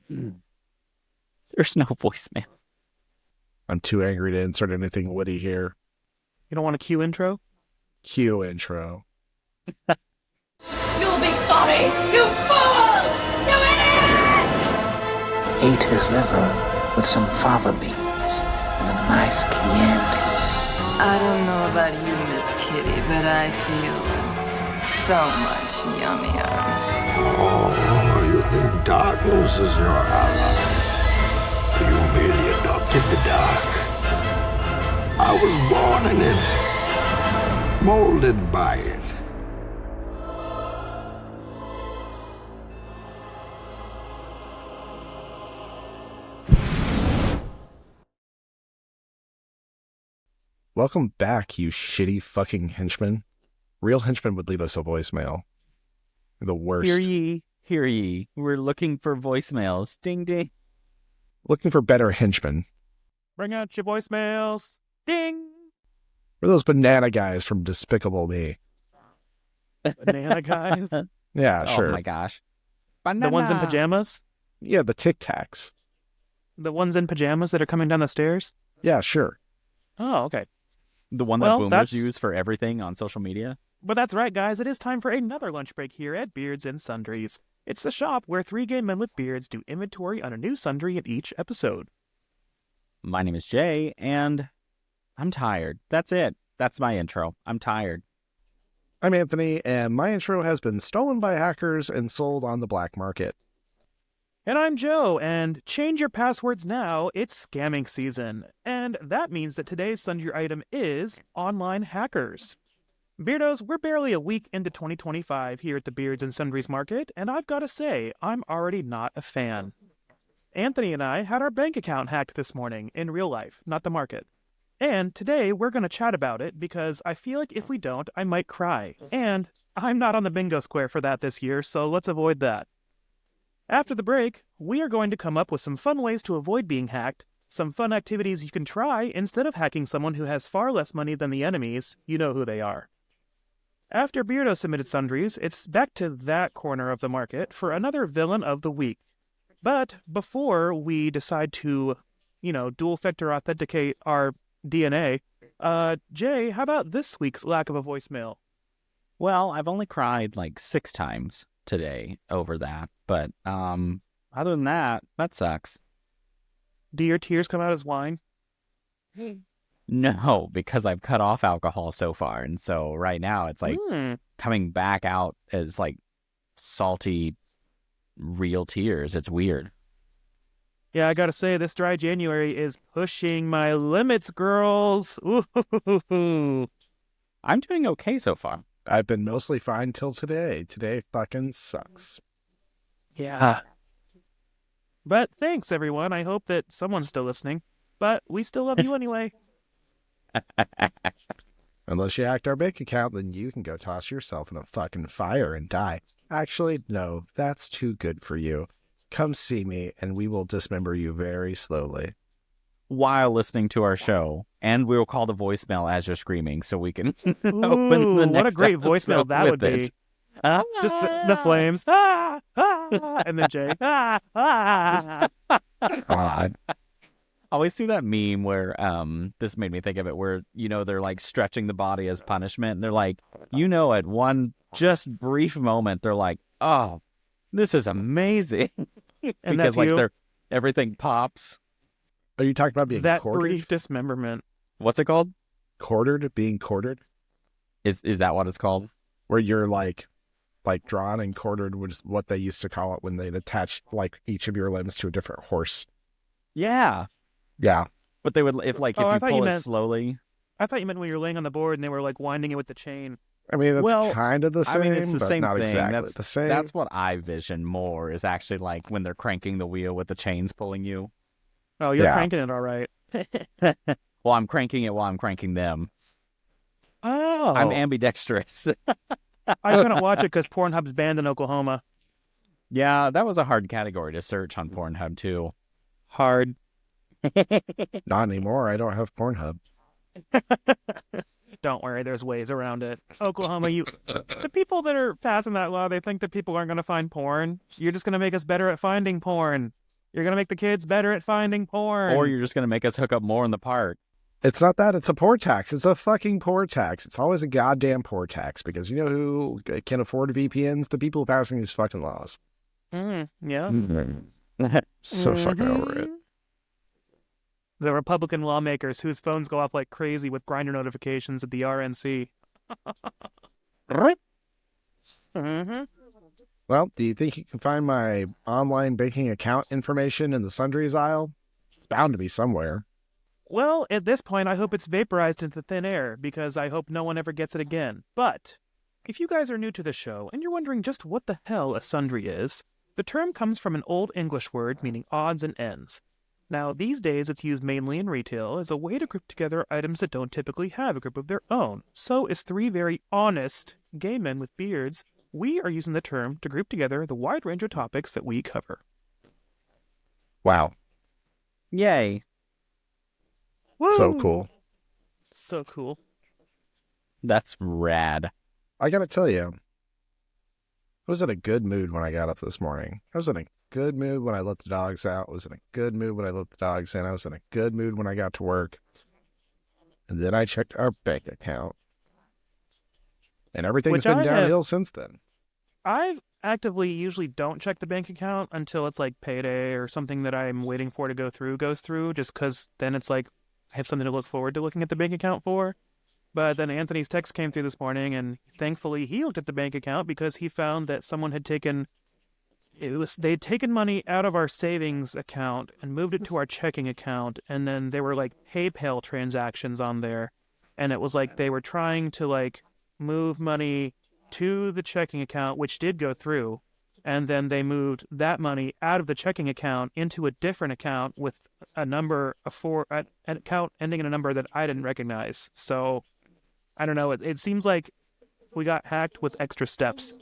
There's no voicemail. I'm too angry to insert anything witty here. You don't want a cue intro? Cue intro. You'll be sorry, you fools! You idiots! Ate his liver with some fava beans and a nice Chianti. I don't know about you, Miss Kitty, but I feel so much yummier. Oh, you think darkness is your ally? You merely adopted the dark. I was born in it, molded by it. Welcome back, you shitty fucking henchmen. Real henchmen would leave us a voicemail. The worst. Hear ye. We're looking for voicemails. Ding, ding. Looking for better henchmen. Bring out your voicemails. Ding! We're those banana guys from Despicable Me. Banana guys. Yeah, sure. Oh my gosh. The ones in Banana. pajamas? Yeah, the Tic Tacs. The ones in pajamas that are coming down the stairs? Yeah, sure. Oh, okay. The one that Well, boomers that's- use for everything on social media. But that's right, guys. It is time for another lunch break here at Beards and Sundries. It's the shop where three gay men with beards do inventory on a new sundry in each episode. My name is Jay, and I'm tired. That's it. That's my intro. I'm tired. I'm Anthony, and my intro has been stolen by hackers and sold on the black market. And I'm Joe, and change your passwords now. It's scamming season. And that means that today's sundry item is online hackers. Beardos, we're barely a week into 2025 here at the Beards and Sundries Market, and I've got to say, I'm already not a fan. Anthony and I had our bank account hacked this morning, in real life, not the market. And today we're going to chat about it because I feel like if we don't, I might cry. And I'm not on the bingo square for that this year, so let's avoid that. After the break, we are going to come up with some fun ways to avoid being hacked, some fun activities you can try instead of hacking someone who has far less money than the enemies. You know who they are. After Beardo submitted sundries, it's back to that corner of the market for another villain of the week. But before we decide to, dual factor authenticate our DNA, Jay, how about this week's lack of a voicemail? Well, I've only cried like 6 times today over that, but other than that sucks. Do your tears come out as wine? No, because I've cut off alcohol so far, and so right now it's like coming back out as like salty, real tears. It's weird. Yeah, I gotta say, this dry January is pushing my limits, girls. Ooh. I'm doing okay so far. I've been mostly fine till today. Today fucking sucks. Yeah. But thanks, everyone. I hope that someone's still listening. But we still love you anyway. Unless you hacked our bank account, then you can go toss yourself in a fucking fire and die. Actually, no, that's too good for you. Come see me, and we will dismember you very slowly. While listening to our show, and we will call the voicemail as you're screaming so we can open the Ooh, next what a great episode voicemail that would with be. it. Just the flames. Ah, ah, and then Jay. Ah, ah. God. I always see that meme where this made me think of it, where they're like stretching the body as punishment, and they're like, at one just brief moment they're like, oh, this is amazing. And because that's you? like everything pops. Are you talking about being That quartered? brief dismemberment. What's it called? Quartered? Being quartered? Is that what it's called? Where you're like drawn and quartered, which is what they used to call it when they'd attach like each of your limbs to a different horse. Yeah. Yeah. But they would, if I you thought pull you it meant- slowly. I thought you meant when you were laying on the board and they were like winding it with the chain. I mean, that's Well, kind of the same, I mean, it's the but same not thing. exactly the same. That's what I vision more, is actually like when they're cranking the wheel with the chains pulling you. Oh, you're Yeah. cranking it all right. Well, I'm cranking it while I'm cranking them. Oh. I'm ambidextrous. I couldn't watch it because Pornhub's banned in Oklahoma. Yeah, that was a hard category to search on Pornhub, too. Hard. Not anymore. I don't have Pornhub. Don't worry, there's ways around it. Oklahoma, the people that are passing that law, they think that people aren't going to find porn. You're just going to make us better at finding porn. You're going to make the kids better at finding porn. Or you're just going to make us hook up more in the park. It's not that. It's a poor tax. It's a fucking poor tax. It's always a goddamn poor tax because you know who can afford VPNs? The people passing these fucking laws. Yeah. So fucking over it. The Republican lawmakers whose phones go off like crazy with Grindr notifications at the RNC. Well, do you think you can find my online banking account information in the sundries aisle? It's bound to be somewhere. Well, at this point, I hope it's vaporized into thin air, because I hope no one ever gets it again. But if you guys are new to the show, and you're wondering just what the hell a sundry is, the term comes from an Old English word meaning odds and ends. Now, these days, it's used mainly in retail as a way to group together items that don't typically have a group of their own. So, as three very honest gay men with beards, we are using the term to group together the wide range of topics that we cover. Wow. Yay. Woo! So cool. So cool. That's rad. I gotta tell you, I was in a good mood when I got up this morning. I was in a good mood when I let the dogs out. I was in a good mood when I let the dogs in. I was in a good mood when I got to work. And then I checked our bank account. And everything's been downhill since then. I've actively usually don't check the bank account until it's like payday or something that I'm waiting for to goes through, just because then it's like I have something to look forward to looking at the bank account for. But then Anthony's text came through this morning, and thankfully he looked at the bank account because he found that someone had they'd taken money out of our savings account and moved it to our checking account, and then there were like PayPal transactions on there, and it was like they were trying to like move money to the checking account, which did go through, and then they moved that money out of the checking account into a different account with an account ending in a number that I didn't recognize. So I don't know. It seems like we got hacked with extra steps,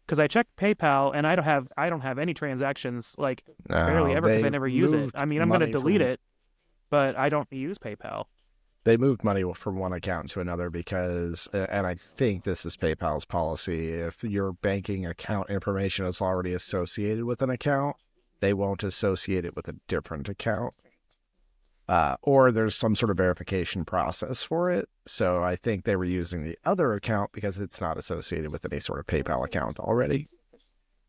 because I checked PayPal and I don't have any transactions, like barely ever, because I never use it. I mean, I'm going to delete it, but I don't use PayPal. They moved money from one account to another because, and I think this is PayPal's policy, if your banking account information is already associated with an account, they won't associate it with a different account. Or there's some sort of verification process for it. So I think they were using the other account because it's not associated with any sort of PayPal account already.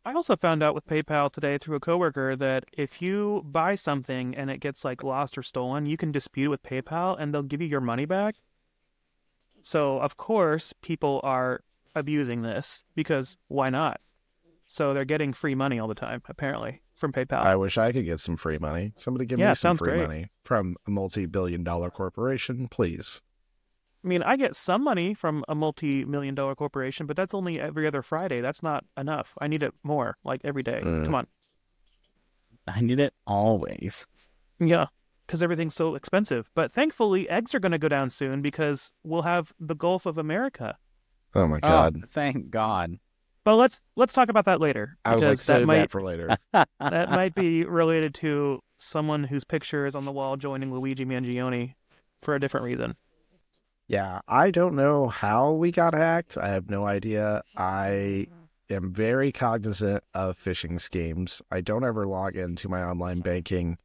I also found out with PayPal today through a coworker that if you buy something and it gets like lost or stolen, you can dispute it with PayPal and they'll give you your money back. So of course people are abusing this, because why not? So they're getting free money all the time, apparently, from PayPal. I wish I could get some free money. Somebody give me some free money from a multi-billion-dollar corporation, please. I mean, I get some money from a multi-million-dollar corporation, but that's only every other Friday. That's not enough. I need it more, like every day. Come on. I need it always. Yeah, because everything's so expensive. But thankfully, eggs are going to go down soon because we'll have the Gulf of America. Oh my God. Oh, thank God. But let's talk about that later. I was like, save that for later. That might be related to someone whose picture is on the wall joining Luigi Mangione for a different reason. Yeah, I don't know how we got hacked. I have no idea. I am very cognizant of phishing schemes. I don't ever log into my online banking.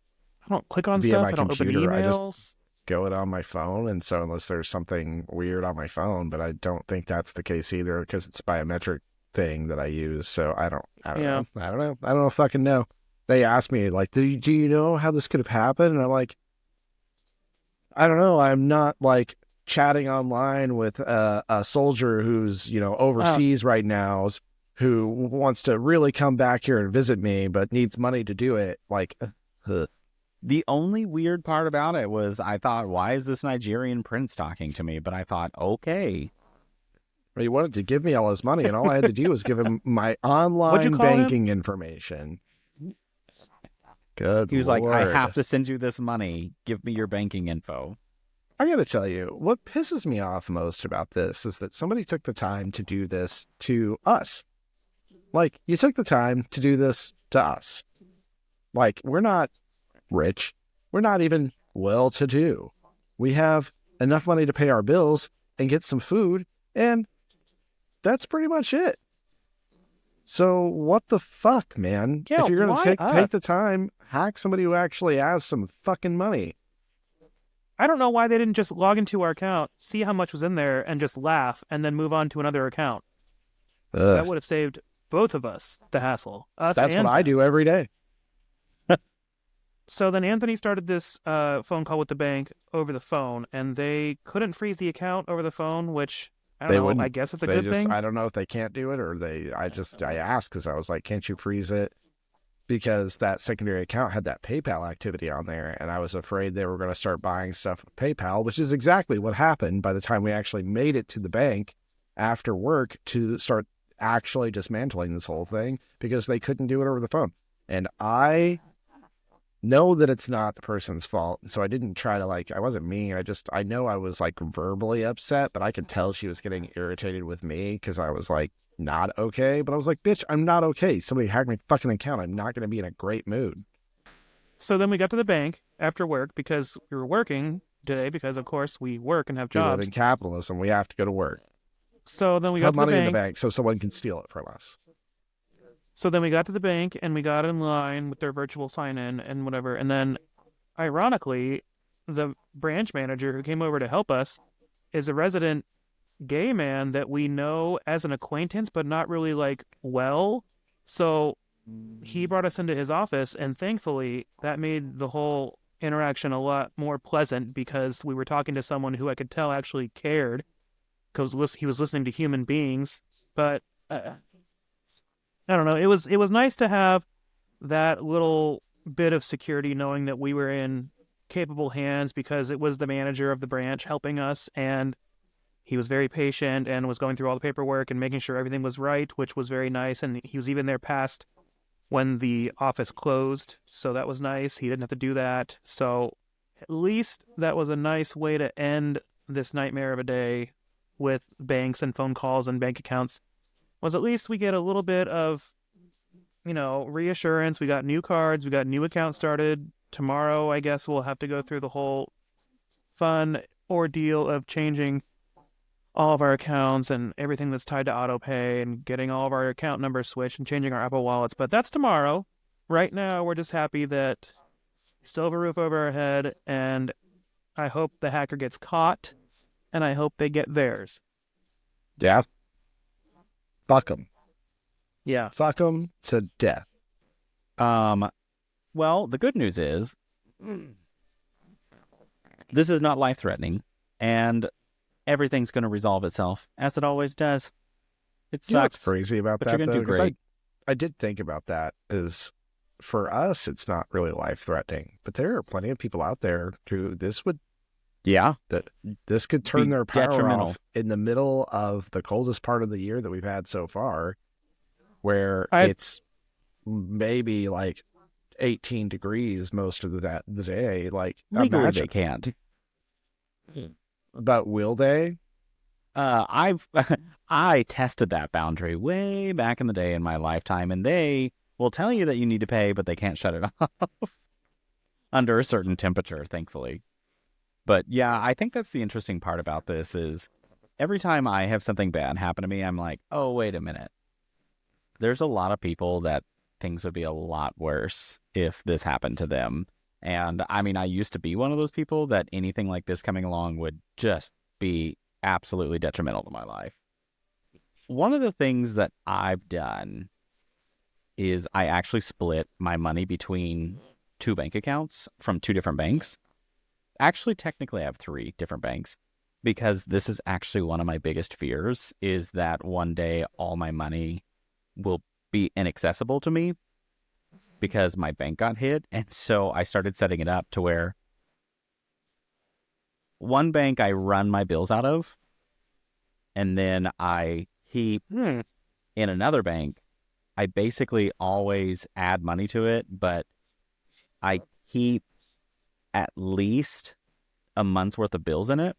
I don't click on via stuff. my I don't computer. open I emails. just go it on my phone. And so unless there's something weird on my phone, but I don't think that's the case either because it's a biometric thing that I use. So I don't know. I don't know fucking know. They asked me like, do you know how this could have happened? And I'm like, I don't know. I'm not like chatting online with a soldier who's, overseas right now, who wants to really come back here and visit me, but needs money to do it. Like, The only weird part about it was I thought, why is this Nigerian prince talking to me? But I thought, okay. He wanted to give me all his money, and all I had to do was give him my online banking information. Good. He was Lord. like, I have to send you this money. Give me your banking info. I gotta tell you, what pisses me off most about this is that somebody took the time to do this to us. Like, you took the time to do this to us. Like, we're not rich. We're not even well-to-do. We have enough money to pay our bills and get some food, and that's pretty much it. So what the fuck, man? Yeah, If you're gonna why take us? the time, hack somebody who actually has some fucking money. I don't know why they didn't just log into our account, see how much was in there, and just laugh, and then move on to another account. That would have saved both of us the hassle. Us That's and what I them. do every day. So then Anthony started this phone call with the bank over the phone, and they couldn't freeze the account over the phone, which I don't They know. wouldn't. I guess it's a They good just, thing. I don't know if they can't do it or I asked because I was like, can't you freeze it? Because that secondary account had that PayPal activity on there, and I was afraid they were going to start buying stuff with PayPal, which is exactly what happened by the time we actually made it to the bank after work to start actually dismantling this whole thing because they couldn't do it over the phone. And I know that it's not the person's fault. So I didn't try to I wasn't mean. I know I was verbally upset, but I could tell she was getting irritated with me because I was not okay. But I was like, bitch, I'm not okay. Somebody hacked my fucking account. I'm not going to be in a great mood. So then we got to the bank after work because we were working today because, of course, we work and have We live jobs. in capitalism. We have to go to work. So then we Put got to money the in the bank. bank so someone can steal it from us. So then we got to the bank and we got in line with their virtual sign-in and whatever. And then, ironically, the branch manager who came over to help us is a resident gay man that we know as an acquaintance, but not really well. So he brought us into his office, and thankfully that made the whole interaction a lot more pleasant because we were talking to someone who I could tell actually cared because he was listening to human beings. But I don't know. It was nice to have that little bit of security, knowing that we were in capable hands because it was the manager of the branch helping us, and he was very patient and was going through all the paperwork and making sure everything was right, which was very nice. And he was even there past when the office closed, so that was nice. He didn't have to do that. So at least that was a nice way to end this nightmare of a day with banks and phone calls and bank accounts. Was at least we get a little bit of, reassurance. We got new cards. We got new accounts started. Tomorrow, I guess we'll have to go through the whole fun ordeal of changing all of our accounts and everything that's tied to autopay and getting all of our account numbers switched and changing our Apple wallets. But that's tomorrow. Right now, we're just happy that we still have a roof over our head, and I hope the hacker gets caught, and I hope they get theirs. Yeah. Fuck them. Yeah. Fuck them to death. Well, the good news is this is not life-threatening, and everything's going to resolve itself, as it always does. It You know what's sucks, crazy about but that, you're going to though? do 'Cause great. I did think about that is for us, it's not really life-threatening, but there are plenty of people out there who this could turn Be their power detrimental. off in the middle of the coldest part of the year that we've had so far, where I- it's maybe 18 degrees most of the day. Legally, imagine. they can't. But will they? I tested that boundary way back in the day in my lifetime, and they will tell you that you need to pay, but they can't shut it off under a certain temperature, thankfully. But yeah, I think that's the interesting part about this is every time I have something bad happen to me, I'm like, oh, wait a minute. There's a lot of people that things would be a lot worse if this happened to them. And I mean, I used to be one of those people that anything like this coming along would just be absolutely detrimental to my life. One of the things that I've done is I actually split my money between two bank accounts from two different banks. Actually, technically, I have three different banks because this is actually one of my biggest fears is that one day all my money will be inaccessible to me because my bank got hit. And so I started setting it up to where one bank I run my bills out of, and then I keep in another bank. I basically always add money to it, but I keep at least a month's worth of bills in it.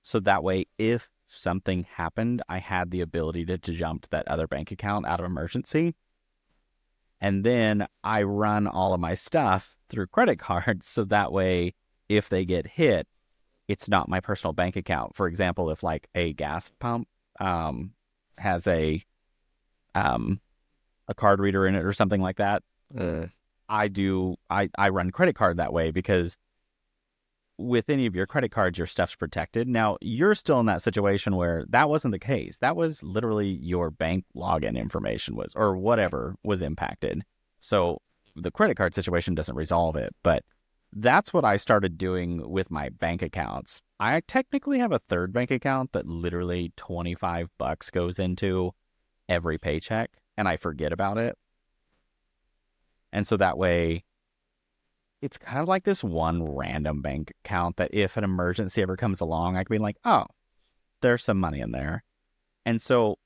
So that way, if something happened, I had the ability to jump to that other bank account out of emergency. And then I run all of my stuff through credit cards. So that way, if they get hit, it's not my personal bank account. For example, if a gas pump has a a card reader in it or something like that. I run credit card that way because with any of your credit cards, your stuff's protected. Now, you're still in that situation where that wasn't the case. That was literally your bank login information or whatever was impacted. So the credit card situation doesn't resolve it. But that's what I started doing with my bank accounts. I technically have a third bank account that literally $25 goes into every paycheck, and I forget about it. And so that way, it's kind of like this one random bank account that if an emergency ever comes along, I can be like, oh, there's some money in there. And so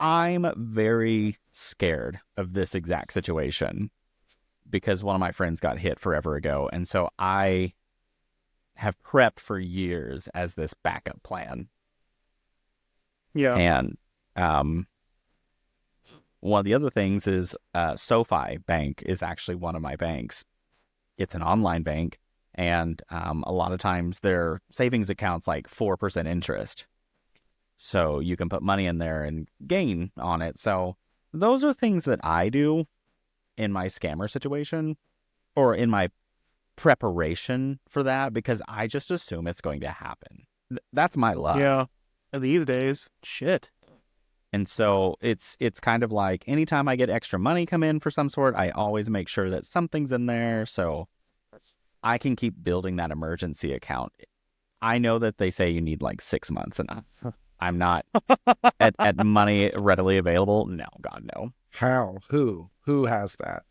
I'm very scared of this exact situation because one of my friends got hit forever ago. And so I have prepped for years as this backup plan. Yeah. And one of the other things is SoFi Bank is actually one of my banks. It's an online bank, and a lot of times their savings accounts like 4% interest. So you can put money in there and gain on it. So those are things that I do in my scammer situation or in my preparation for that because I just assume it's going to happen. That's my luck. Yeah. These days, shit. And so it's kind of like anytime I get extra money come in for some sort, I always make sure that something's in there so I can keep building that emergency account. I know that they say you need like 6 months, and I'm not at money readily available. No, God, no. How? Who has that?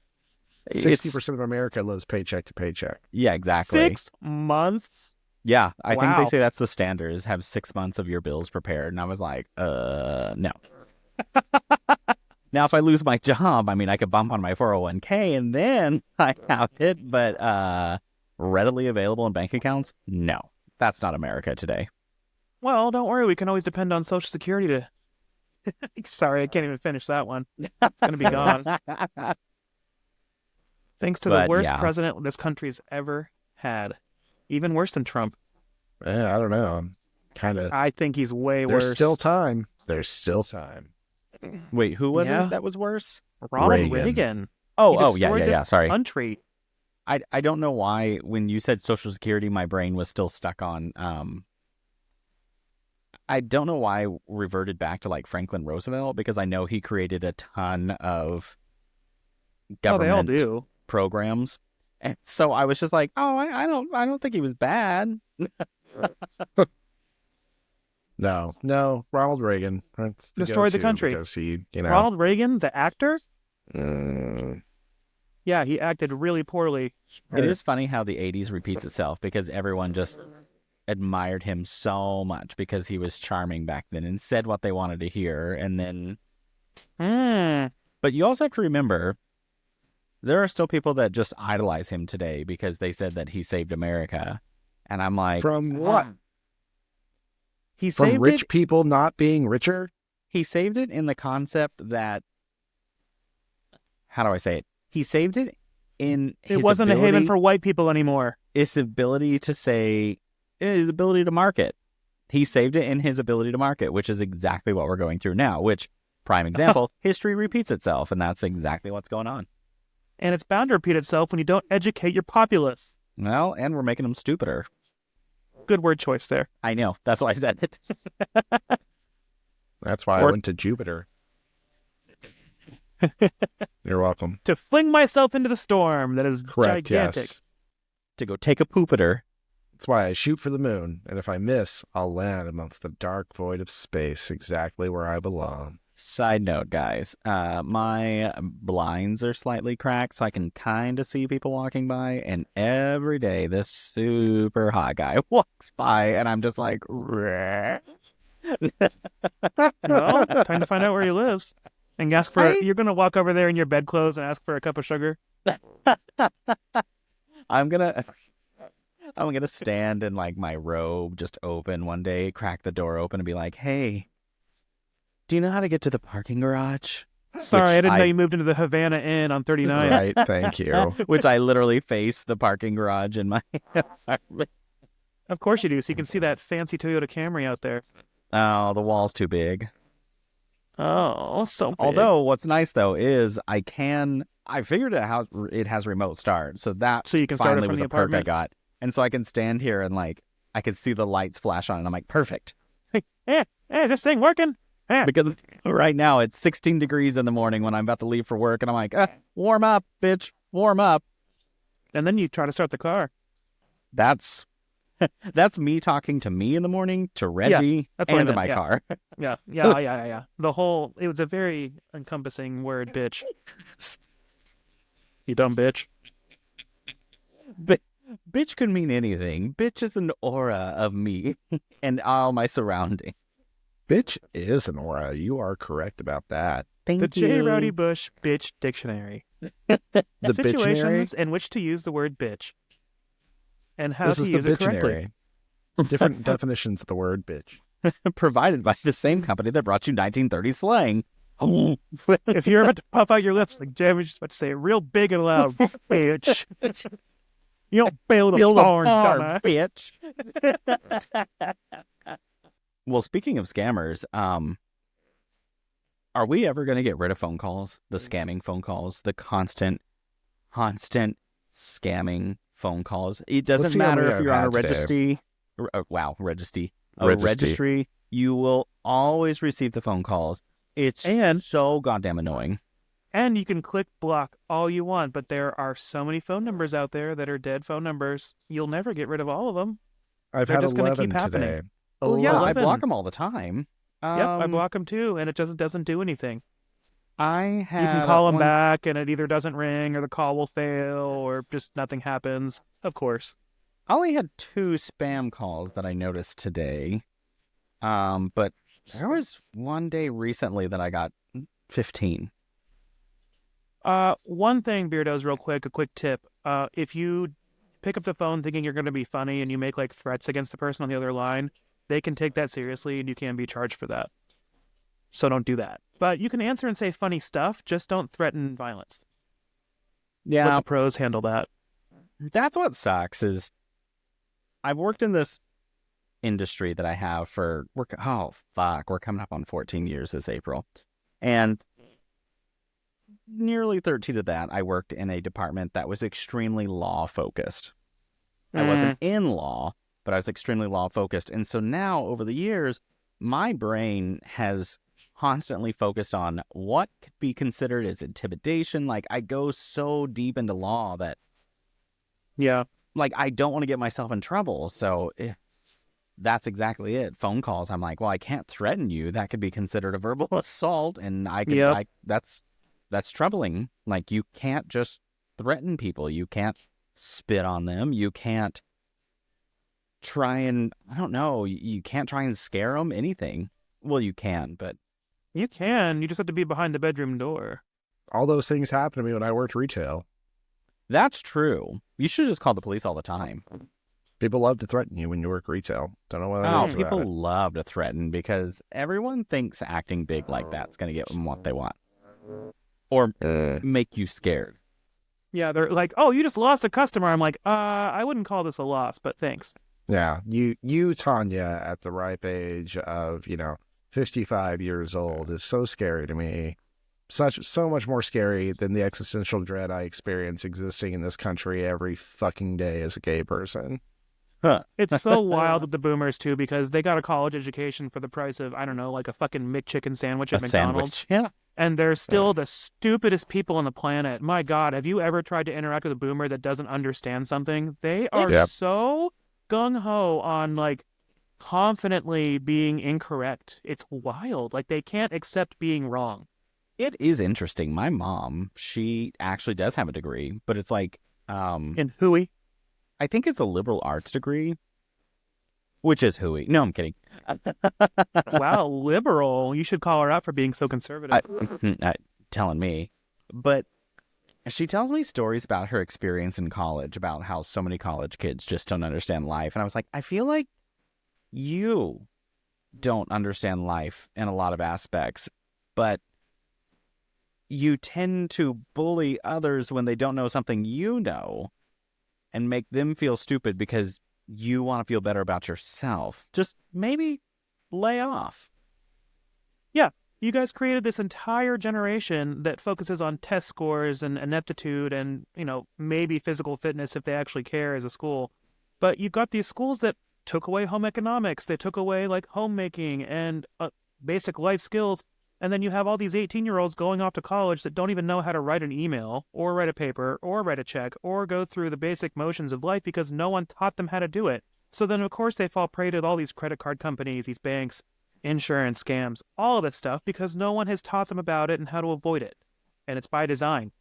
60% of America lives paycheck to paycheck. Yeah, exactly. 6 months? Yeah, I think they Wow. say that's the standard is have 6 months of your bills prepared. And I was like, no. Now, if I lose my job, I mean, I could bump on my 401k and then I have it. But readily available in bank accounts? No, that's not America today. Well, don't worry. We can always depend on Social Security to... Sorry, I can't even finish that one. It's going to be gone. Thanks to the But, worst yeah. president this country's ever had. Even worse than Trump. Yeah, I don't know. I'm kind of. I think he's way There's worse. still time. There's still time. Wait, who was Yeah. it that was worse? Ronald Reagan. Reagan. He Oh, yeah, destroyed yeah, this yeah. Sorry. country. I don't know why when you said Social Security, my brain was still stuck on. I don't know why I reverted back to like Franklin Roosevelt because I know he created a ton of government Oh, they all do. programs, and so I was just like, oh, I don't think he was bad. No, Ronald Reagan that's Destroyed the go-to country. because he, Ronald Reagan, the actor? uh, Yeah, he acted really poorly. It is funny how the 80s repeats itself because everyone just admired him so much because he was charming back then and said what they wanted to hear. And then, but you also have to remember, there are still people that just idolize him today because they said that he saved America. And I'm like, from what? He From saved rich it. people not being richer? He saved it in the concept that, how do I say it? He saved it in It his wasn't a haven ability- for white people anymore. his ability to market. He saved it in his ability to market, which is exactly what we're going through now, which, prime example, history repeats itself, and that's exactly what's going on. And it's bound to repeat itself when you don't educate your populace. Well, and we're making them stupider. Good word choice there. I know. That's why I said it. That's why I went to Jupiter. You're welcome. To fling myself into the storm that is Correct, gigantic. yes. To go take a poopiter. That's why I shoot for the moon, and if I miss, I'll land amongst the dark void of space, exactly where I belong. Side note, guys, my blinds are slightly cracked, so I can kind of see people walking by, and every day this super hot guy walks by, and I'm just like, "Rah." No, time to find out where he lives. And ask for, you're going to walk over there in your bedclothes and ask for a cup of sugar? I'm gonna stand in like my robe just open one day, crack the door open and be like, hey, do you know how to get to the parking garage? Sorry, Which I didn't know you moved into the Havana Inn on 39. Right, thank you. Which I literally face the parking garage in my apartment. Of course you do, so you can see that fancy Toyota Camry out there. Oh, the wall's too big. Oh, so big. Although what's nice though is I figured out how it has remote start, so that So you can start it finally from was the a perk I apartment? got, and so I can stand here and like I can see the lights flash on, and I'm like perfect Is this thing working? because right now it's 16 degrees in the morning when I'm about to leave for work, and I'm like, warm up, bitch, warm up. And then you try to start the car. That's me talking to me in the morning, to Reggie, that's what I and to meant, my yeah. car. Yeah. It was a very encompassing word, bitch. You dumb bitch. But bitch could mean anything. Bitch is an aura of me and all my surroundings. Bitch is an aura. You are correct about that. Thank The you. J. Rowdy Bush Bitch Dictionary. The Situations Bitchinary? in which to use the word bitch. And how This to is the use it correctly. Bitchinary. Different definitions of the word bitch. Provided by the same company that brought you 1930 slang. If you're about to puff out your lips like Jam was just about to say it real big and loud, bitch. You don't build a barn, dumbass. bitch. Well, speaking of scammers, are we ever going to get rid of phone calls? The scamming phone calls, the constant scamming phone calls. It Let's doesn't see how matter many if I've you're on a had today. registry. Registry. You will always receive the phone calls. It's And- so goddamn annoying. And you can click block all you want, but there are so many phone numbers out there that are dead phone numbers. You'll never get rid of all of them. I've They're had just gonna 11 keep happening. today. Well, yeah, I 11. block them all the time. Yep, I block them too, and it doesn't do anything. I have. You can call them back, and it either doesn't ring, or the call will fail, or just nothing happens. Of course. I only had 2 spam calls that I noticed today. But there was one day recently that I got 15. One thing, Beardos, real quick, a quick tip. If you pick up the phone thinking you're going to be funny and you make like threats against the person on the other line, they can take that seriously and you can be charged for that. So don't do that. But you can answer and say funny stuff, just don't threaten violence. Yeah, Let the pros handle that. that's what sucks is I've worked in this industry that I have we're coming up on 14 years this April. And nearly 13 of that, I worked in a department that was extremely law focused. I wasn't in law, but I was extremely law focused. And so now over the years, my brain has constantly focused on what could be considered as intimidation. Like I go so deep into law that Yeah. like I don't want to get myself in trouble. So that's exactly it. Phone calls, I'm like, well, I can't threaten you. That could be considered a verbal assault, and that's troubling. Like you can't just threaten people. You can't spit on them. You can't try and you can't try and scare them. Anything. Well, you can, but You can. You just have to be behind the bedroom door. All those things happened to me when I worked retail. that's true. You should just call the police all the time. People love to threaten you when you work retail. Don't know what that Oh, is about people it. love to threaten because everyone thinks acting big like that's going to get them what they want. Or make you scared. Yeah, they're like, oh, you just lost a customer. I'm like, I wouldn't call this a loss, but thanks. Yeah, you, Tanya, at the ripe age of 55 years old, is so scary to me. So much more scary than the existential dread I experience existing in this country every fucking day as a gay person. It's so wild with the boomers, too, because they got a college education for the price of, I don't know, like a fucking McChicken sandwich at A McDonald's. sandwich. Yeah. And they're still the stupidest people on the planet. My God, have you ever tried to interact with a boomer that doesn't understand something? They are Yep. so gung-ho on, like, confidently being incorrect. It's wild. Like, they can't accept being wrong. It is interesting. My mom, she actually does have a degree, but it's like, In hooey. I think it's a liberal arts degree, which is hooey. No, I'm kidding. Wow, liberal. You should call her out for being so conservative. Telling me. But she tells me stories about her experience in college, about how so many college kids just don't understand life. And I was like, I feel like you don't understand life in a lot of aspects, but you tend to bully others when they don't know something you know and make them feel stupid because you want to feel better about yourself. Just maybe lay off. You You guys created this entire generation that focuses on test scores and ineptitude and, maybe physical fitness if they actually care as a school. But you've got these schools that took away home economics. They took away like homemaking and basic life skills. And then you have all these 18-year-olds going off to college that don't even know how to write an email or write a paper or write a check or go through the basic motions of life because no one taught them how to do it. So then, of course, they fall prey to all these credit card companies, these banks, insurance scams, all of this stuff because no one has taught them about it and how to avoid it. And it's by design.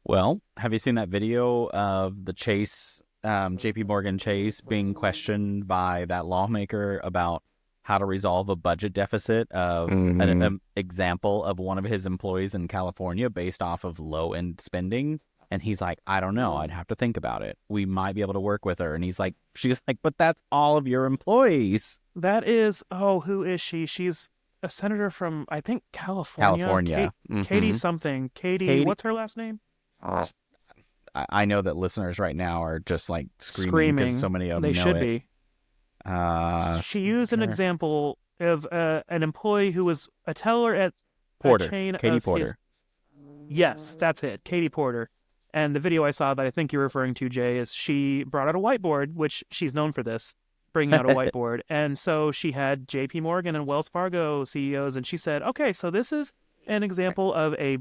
Well, have you seen that video of the Chase, JP Morgan Chase being questioned by that lawmaker about how to resolve a budget deficit of an example of one of his employees in California based off of low-end spending? And he's like, I don't know. I'd have to think about it. We might be able to work with her. And she's like, but that's all of your employees. That is, who is she? She's a senator from, I think, California. Katie something. Katie, what's her last name? I know that listeners right now are just like screaming because so many of them they know should it. be. She used an example of an employee who was a teller at Porter. a chain Katie of Porter. Yes, that's it. Katie Porter. And the video I saw that I think you're referring to, Jay, is she brought out a whiteboard, which she's known for this, bringing out a whiteboard. And so she had JP Morgan and Wells Fargo CEOs, and she said, okay, so this is an example of a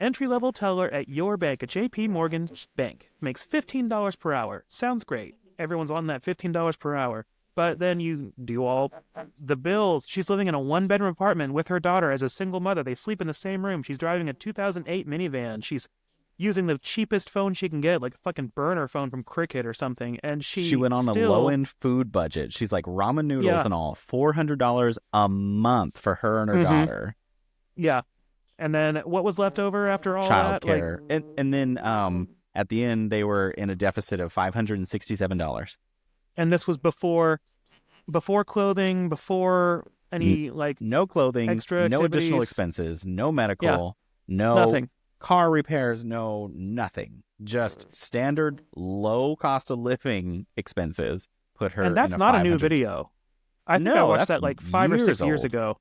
entry-level teller at your bank, a JP Morgan bank. Makes $15 per hour. Sounds great. Everyone's on that $15 per hour. But then you do all the bills. She's living in a one-bedroom apartment with her daughter as a single mother. They sleep in the same room. She's driving a 2008 minivan. She's using the cheapest phone she can get, like a fucking burner phone from Cricket or something. And she went on a low-end food budget. She's like ramen noodles and all. $400 a month for her and her daughter. Yeah. And then what was left over after all that? Childcare. And then at the end, they were in a deficit of $567. And this was before clothing, before any no clothing, extra no activities. Additional expenses, no medical, no nothing. Car repairs, no nothing. Just standard low cost of living expenses put her. And that's not a new video. I think I watched that like 5 or 6 years ago.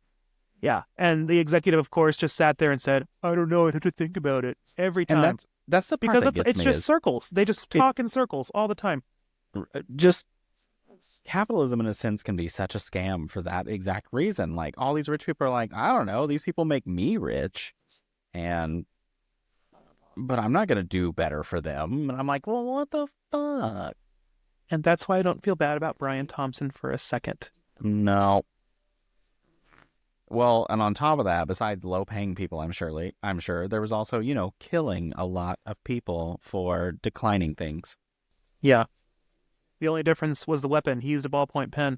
Yeah, and the executive, of course, just sat there and said, "I don't know. I'd have to think about it every time." And that's the part because that gets it's me just is circles. They just talk in circles all the time. Just capitalism, in a sense, can be such a scam for that exact reason. Like all these rich people are like, I don't know, these people make me rich, but I'm not going to do better for them. And I'm like, well, what the fuck? And that's why I don't feel bad about Brian Thompson for a second. No. Well, and on top of that, besides low-paying people, I'm sure there was also, killing a lot of people for declining things. Yeah. The only difference was the weapon. He used a ballpoint pen.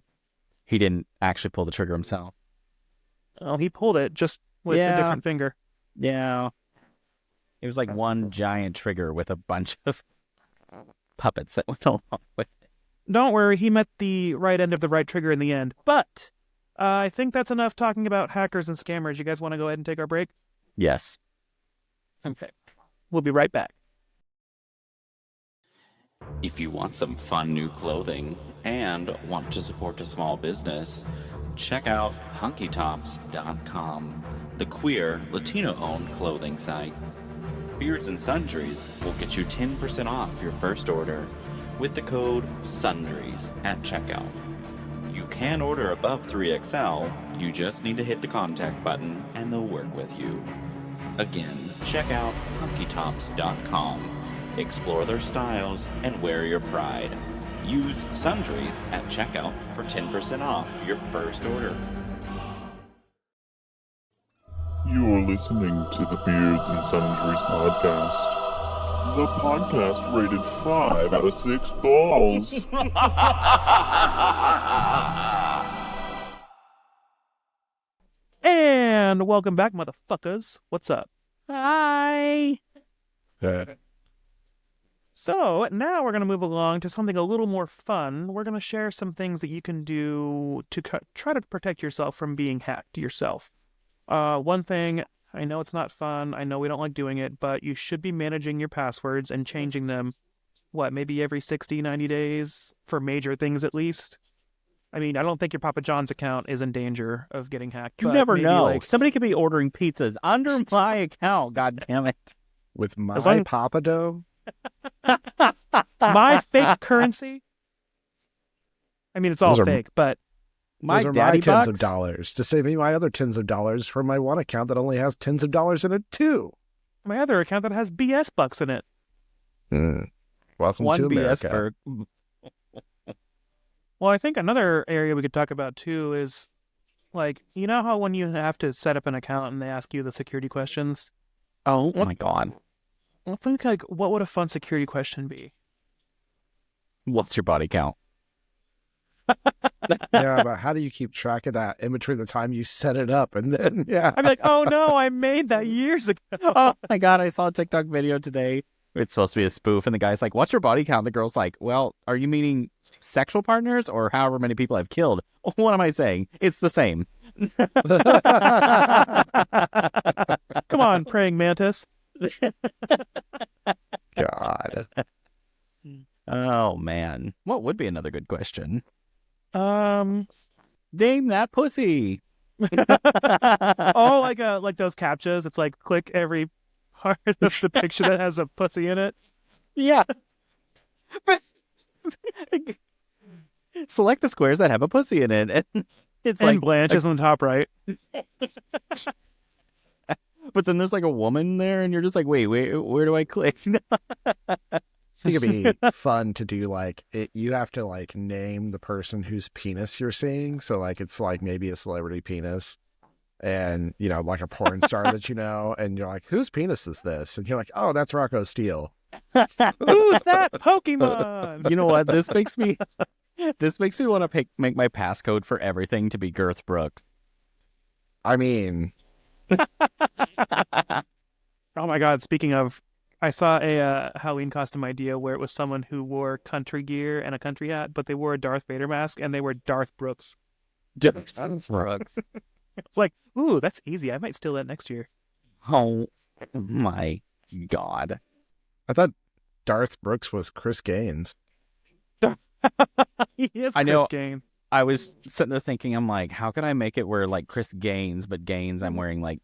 He didn't actually pull the trigger himself. Oh, he pulled it just with a different finger. Yeah. It was like one giant trigger with a bunch of puppets that went along with it. Don't worry, he met the right end of the right trigger in the end. But I think that's enough talking about hackers and scammers. You guys want to go ahead and take our break? Yes. Okay. We'll be right back. If you want some fun new clothing and want to support a small business, check out hunkytops.com, the queer, Latino-owned clothing site. Beards and Sundries will get you 10% off your first order with the code SUNDRIES at checkout. You can order above 3XL, you just need to hit the contact button and they'll work with you. Again, check out hunkytops.com. Explore their styles and wear your pride. Use Sundries at checkout for 10% off your first order. You're listening to the Beards and Sundries podcast. The podcast rated 5 out of 6 balls. And welcome back, motherfuckers. What's up? Hi. So now we're going to move along to something a little more fun. We're going to share some things that you can do to try to protect yourself from being hacked yourself. One thing, I know it's not fun. I know we don't like doing it, but you should be managing your passwords and changing them, maybe every 60, 90 days for major things at least. I mean, I don't think your Papa John's account is in danger of getting hacked. You but never maybe, know. like, Somebody could be ordering pizzas under my account. God damn it. With my As long- Papa Dough? my fake currency. I mean, it's all Those are- fake, but My Those are daddy my tens bucks. of dollars to save me my other tens of dollars from my one account that only has tens of dollars in it too. my other account that has BS bucks in it. Welcome One to BS America. burg. Well, I think another area we could talk about too is, like, you know how when you have to set up an account and they ask you the security questions? Oh What? my god. I think, like, what would a fun security question be? What's your body count? Yeah, but how do you keep track of that in between the time you set it up and then I'd be like, oh no, I made that years ago. Oh my god, I saw a TikTok video today. It's supposed to be a spoof, and the guy's like, what's your body count? The girl's like, well, are you meaning sexual partners or however many people I've killed? What am I saying? It's the same. Come on, praying mantis. God. Oh man. What would be another good question? Um, Name that pussy. oh, like those captchas. It's like click every part of the picture that has a pussy in it. Yeah. But select the squares that have a pussy in it. And it's And like Blanche is on the top right. but then there's like a woman there and you're just like, wait, where do I click? I think it'd be fun to do like it. You have to like name the person whose penis you're seeing. So like it's like maybe a celebrity penis, and you know like a porn star that you know, and you're like, whose penis is this? And you're like, oh, that's Rocco Steele. Who's that Pokemon? You know what? This makes me want to make my passcode for everything to be Girth Brooks. I mean, Oh my god, speaking of, I saw a Halloween costume idea where it was someone who wore country gear and a country hat, but they wore a Darth Vader mask and they were Darth Brooks. Darth Brooks. It's like, ooh, that's easy. I might steal that next year. Oh my god. I thought Darth Brooks was Chris Gaines. He is I know. Chris Gaines. I was sitting there thinking, I'm like, how can I make it where like Chris Gaines, but Gaines I'm wearing like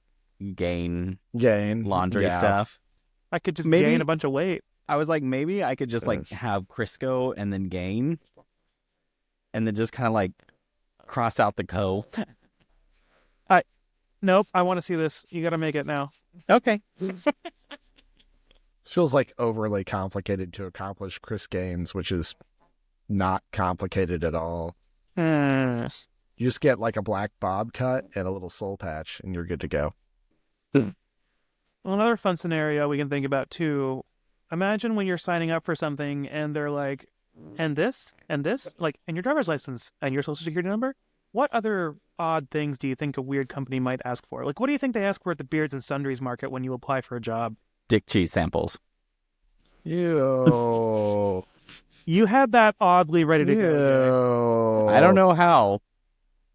Gain laundry yeah. stuff. I could just Maybe- gain a bunch of weight. I was like, maybe I could just like have Crisco and then Gain, and then just kind of like cross out the co. Nope, I want to see this. You got to make it now. Okay. This feels like overly complicated to accomplish Chris Gaines, which is not complicated at all. You just get like a black bob cut and a little soul patch, and you're good to go. Well, another fun scenario we can think about too. Imagine when you're signing up for something and they're like, and this, like, and your driver's license and your social security number. What other odd things do you think a weird company might ask for? Like, what do you think they ask for at the Beards and Sundries market when you apply for a job? Dick cheese samples. Ew. You had that oddly ready to go. Ew. I don't know how,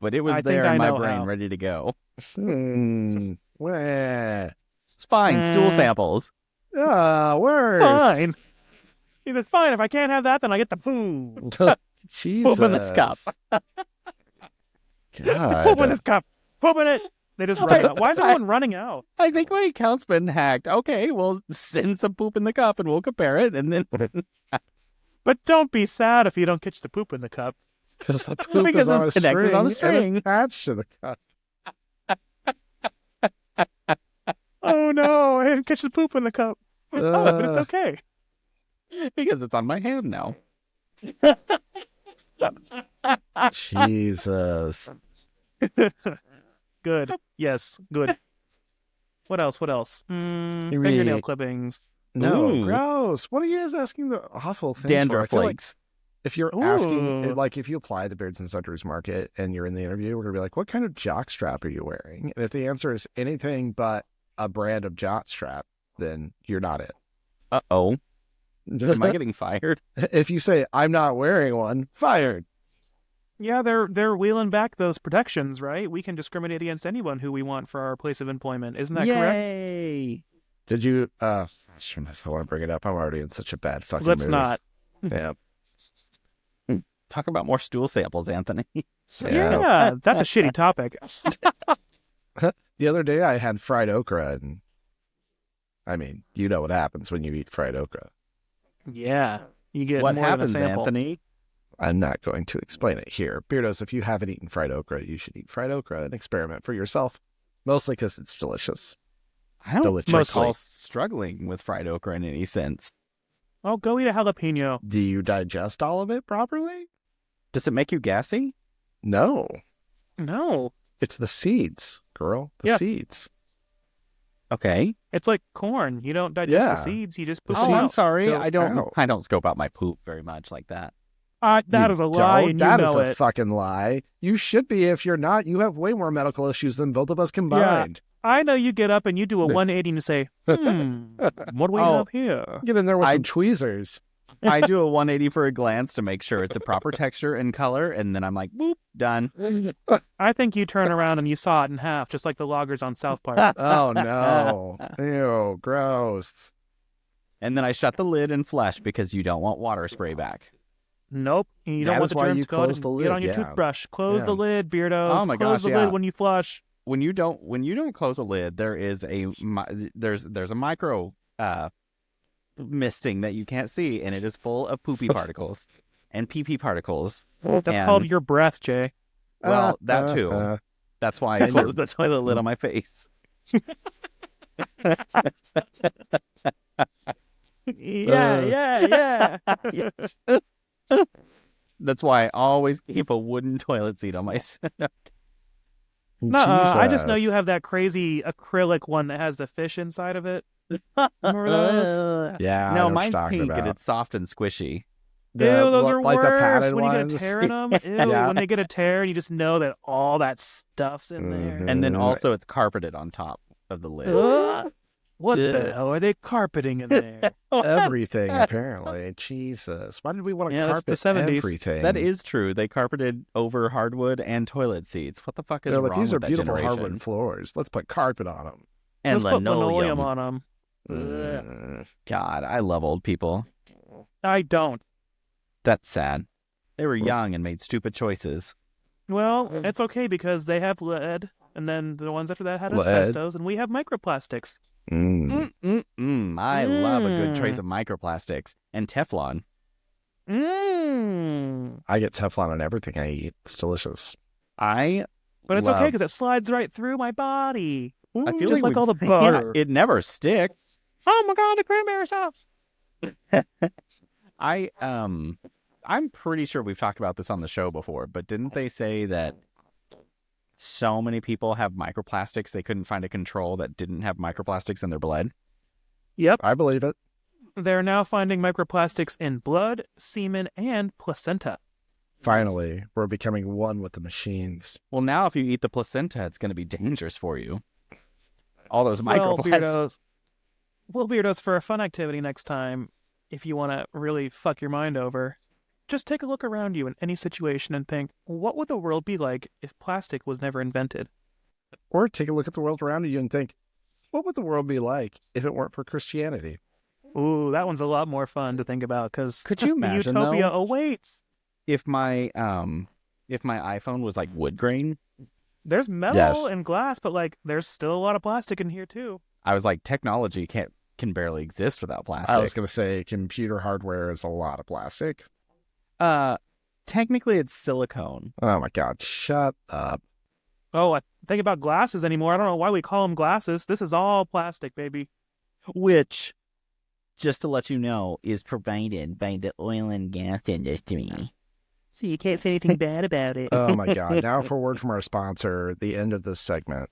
but it was I think there I in my know brain, how. ready to go. Wah. It's fine. Stool Mm. samples. Ah, worse. Fine. It's fine. If I can't have that, then I get the poo. Jesus. Poop in this cup. God. Poop in this cup. Poop in it. They just run out. Why is everyone running out? I think my account's been hacked. Okay, well, send some poop in the cup and we'll compare it. And then But don't be sad if you don't catch the poop in the cup. Because the poop Because is on it's connected on a and string. attached to the cup. Oh no, I didn't catch the poop in the cup. Oh, but it's okay. because it's on my hand now. Jesus. Good. Yes, good. What else? Fingernail clippings. No, Ooh. gross. What are you guys asking the awful things Dandruff for? I feel like flakes. if you're Ooh. asking, like, if you apply the Beards and Sundries market and you're in the interview, we're going to be like, what kind of jock strap are you wearing? And if the answer is anything but a brand of jock strap, then you're not it. Uh-oh. Am I getting fired? If you say, I'm not wearing one, fired. Yeah, they're wheeling back those protections, right? We can discriminate against anyone who we want for our place of employment. Isn't that correct? Yay. Did you, if I want to bring it up, I'm already in such a bad fucking Let's mood. not. Yeah. Talk about more stool samples, Anthony. Yeah, that's a shitty topic. The other day I had fried okra, and I mean, you know what happens when you eat fried okra. Yeah, you get What more happens, than a sample. Anthony? I'm not going to explain it here. Beardos, if you haven't eaten fried okra, you should eat fried okra and experiment for yourself. Mostly because it's delicious. I don't Delicious. recall struggling with fried okra in any sense. Oh, go eat a jalapeno. Do you digest all of it properly? Does it make you gassy? No. No, It's the seeds, girl. The Yeah. seeds. Okay. it's like corn. You don't digest Yeah. the seeds. You just The poop Oh, them I'm out. sorry. Go I don't. out. I don't scope out my poop very much like that. That You is a lie, don't? and you That is know a it. fucking lie. You should be. If you're not, you have way more medical issues than both of us combined. I know you get up and you do a No. 180 and you say, what do we Oh. have here? Get in there with I- some tweezers. I do a 180 for a glance to make sure it's a proper texture and color, and then I'm like, boop, done. I think you turn around and you saw it in half, just like the loggers on South Park. Oh no. Ew, gross. And then I shut the lid and flush because you don't want water spray back. Nope. You That don't want is the why germs you to go close and the get lid, on your yeah. toothbrush. Close Yeah. the lid, beardos. Oh my Close gosh, the yeah. lid when you flush. When you don't close a lid, there is there's a micro misting that you can't see, and it is full of poopy particles and pee particles. That's And- called your breath, Jay. Well, that too. That's why I closed the toilet lid on my face. Yeah. Yes. That's why I always keep a wooden toilet seat on my. Nuh-uh, I just know you Jesus. have that crazy acrylic one that has the fish inside of it. Remember those? Yeah, I know No, what you're mine's talking pink and about. it's soft and squishy. Ew, those are like the worse padded when you get ones. a tear in them. Ew, Yeah. when they get a tear and you just know that all that stuff's in there. Mhm. And then also it's carpeted on top of the lid. What Ugh. the hell are they carpeting in there? Everything, apparently. Jesus. Why did we want to Yeah, that's carpet the 70s. everything? That is true. They carpeted over hardwood and toilet seats. What the fuck is They're wrong like, these are with that beautiful generation? hardwood floors. Let's put carpet on them. And Let's put linoleum. linoleum on them. God, I love old people. I don't. That's sad. They were young and made stupid choices. Well, it's okay because they have lead, and then the ones after that had Lead? asbestos, and we have microplastics. I love a good trace of microplastics and Teflon. I get Teflon on everything I eat. It's delicious. I But it's love... okay because it slides right through my body. I feel just like we- all the Yeah, butter. it never sticks. Oh my god, the cranberry sauce! I'm pretty sure we've talked about this on the show before, but didn't they say that so many people have microplastics they couldn't find a control that didn't have microplastics in their blood? Yep, I believe it. they're now finding microplastics in blood, semen, and placenta. Finally, we're becoming one with the machines. Well, now if you eat the placenta, it's going to be dangerous for you. All those Well, microplastics. Beardos, for a fun activity next time, if you want to really fuck your mind over, just take a look around you in any situation and think, what would the world be like if plastic was never invented? Or take a look at the world around you and think, what would the world be like if it weren't for Christianity? Ooh, that one's a lot more fun to think about because Could you the imagine, utopia though? awaits. If my iPhone was like wood grain, There's metal Yes. and glass, but like there's still a lot of plastic in here too. I was like, technology can barely exist without plastic. I was going to say computer hardware is a lot of plastic. Technically it's silicone. Oh my God, shut up. Oh, I think about glasses anymore. I don't know why we call them glasses. This is all plastic, baby. Which, just to let you know, is provided by the oil and gas industry. So you can't say anything bad about it. Oh my God. Now for a word from our sponsor, the end of this segment.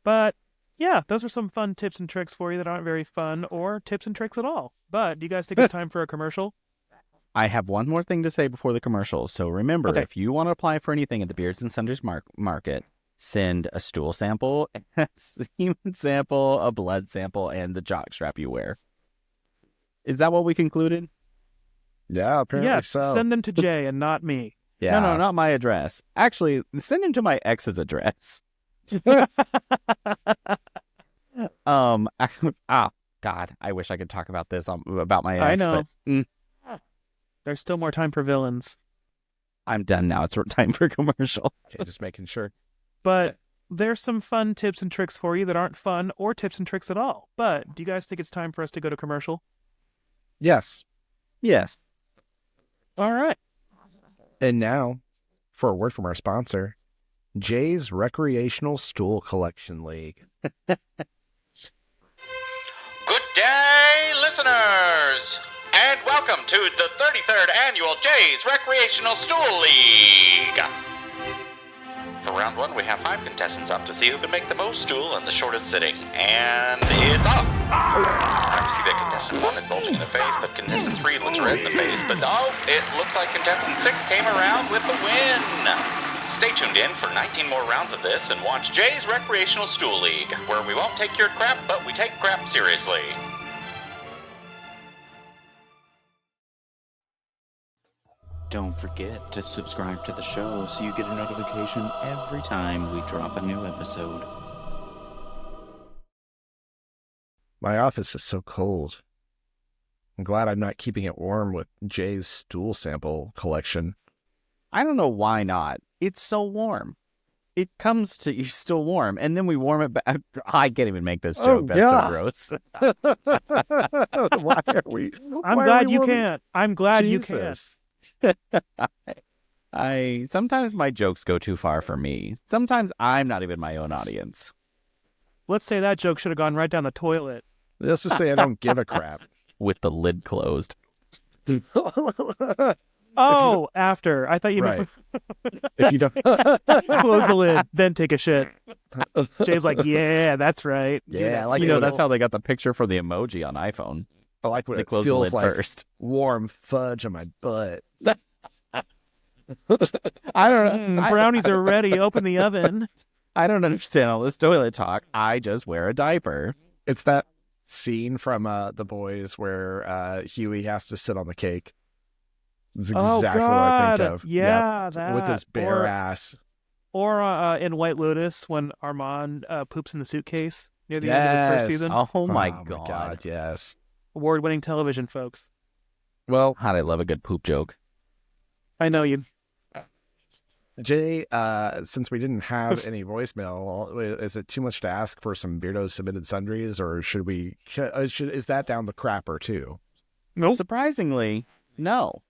But yeah, those are some fun tips and tricks for you that aren't very fun or tips and tricks at all. But do you guys think it's time for a commercial? I have one more thing to say before the commercial. So remember, Okay. if you want to apply for anything at the Beards and Sunders market, send a stool sample, a semen sample, a blood sample, and the jockstrap you wear. Is that what we concluded? Yeah, apparently Yes, so. send them to Jay and not me. Yeah. No, not my address. Actually, send them to my ex's address. God, I wish I could talk about this about my ex. I know. But, There's still more time for villains. I'm done now. It's time for commercial. Okay, just making sure. But there's some fun tips and tricks for you that aren't fun or tips and tricks at all. But do you guys think it's time for us to go to commercial? Yes. Yes. All right. And now, for a word from our sponsor, Jay's Recreational Stool Collection League. Good day, listeners, and welcome to the 33rd Annual Jay's Recreational Stool League. For round one, we have 5 contestants up to see who can make the most stool in the shortest sitting, and it's up. I see that contestant 1 is bulging in the face, but contestant 3 looks red in the face, but oh, it looks like contestant 6 came around with the win. Stay tuned in for 19 more rounds of this and watch Jay's Recreational Stool League, where we won't take your crap, but we take crap seriously. Don't forget to subscribe to the show so you get a notification every time we drop a new episode. My office is so cold. I'm glad I'm not keeping it warm with Jay's stool sample collection. I don't know why not. It's so warm. It comes to you still warm, and then we warm it back. I can't even make this joke. That's so gross. Why are we? I'm glad you can't. I'm glad you can't. Sometimes my jokes go too far for me. Sometimes I'm not even my own audience. Let's say that joke should have gone right down the toilet. Let's just say I don't give a crap. With the lid closed. Oh, after. I thought you meant if you don't close the lid, then take a shit. Jay's like, yeah, that's right. Yeah, like that's how they got the picture for the emoji on iPhone. I like when they it close feels the lid like first. Warm fudge on my butt. I don't know. Brownies are ready. Open the oven. I don't understand all this toilet talk. I just wear a diaper. It's that scene from The Boys where Huey has to sit on the cake. It's exactly what I think of. Yeah, that. With his bare ass. Or in White Lotus when Armand poops in the suitcase near the end of the first season. Oh my god, yes. Award-winning television, folks. Well, how'd I love a good poop joke. I know you. Jay, since we didn't have any voicemail, is it too much to ask for some Beardos submitted sundries, or is that down the crapper too? Nope. Surprisingly, no.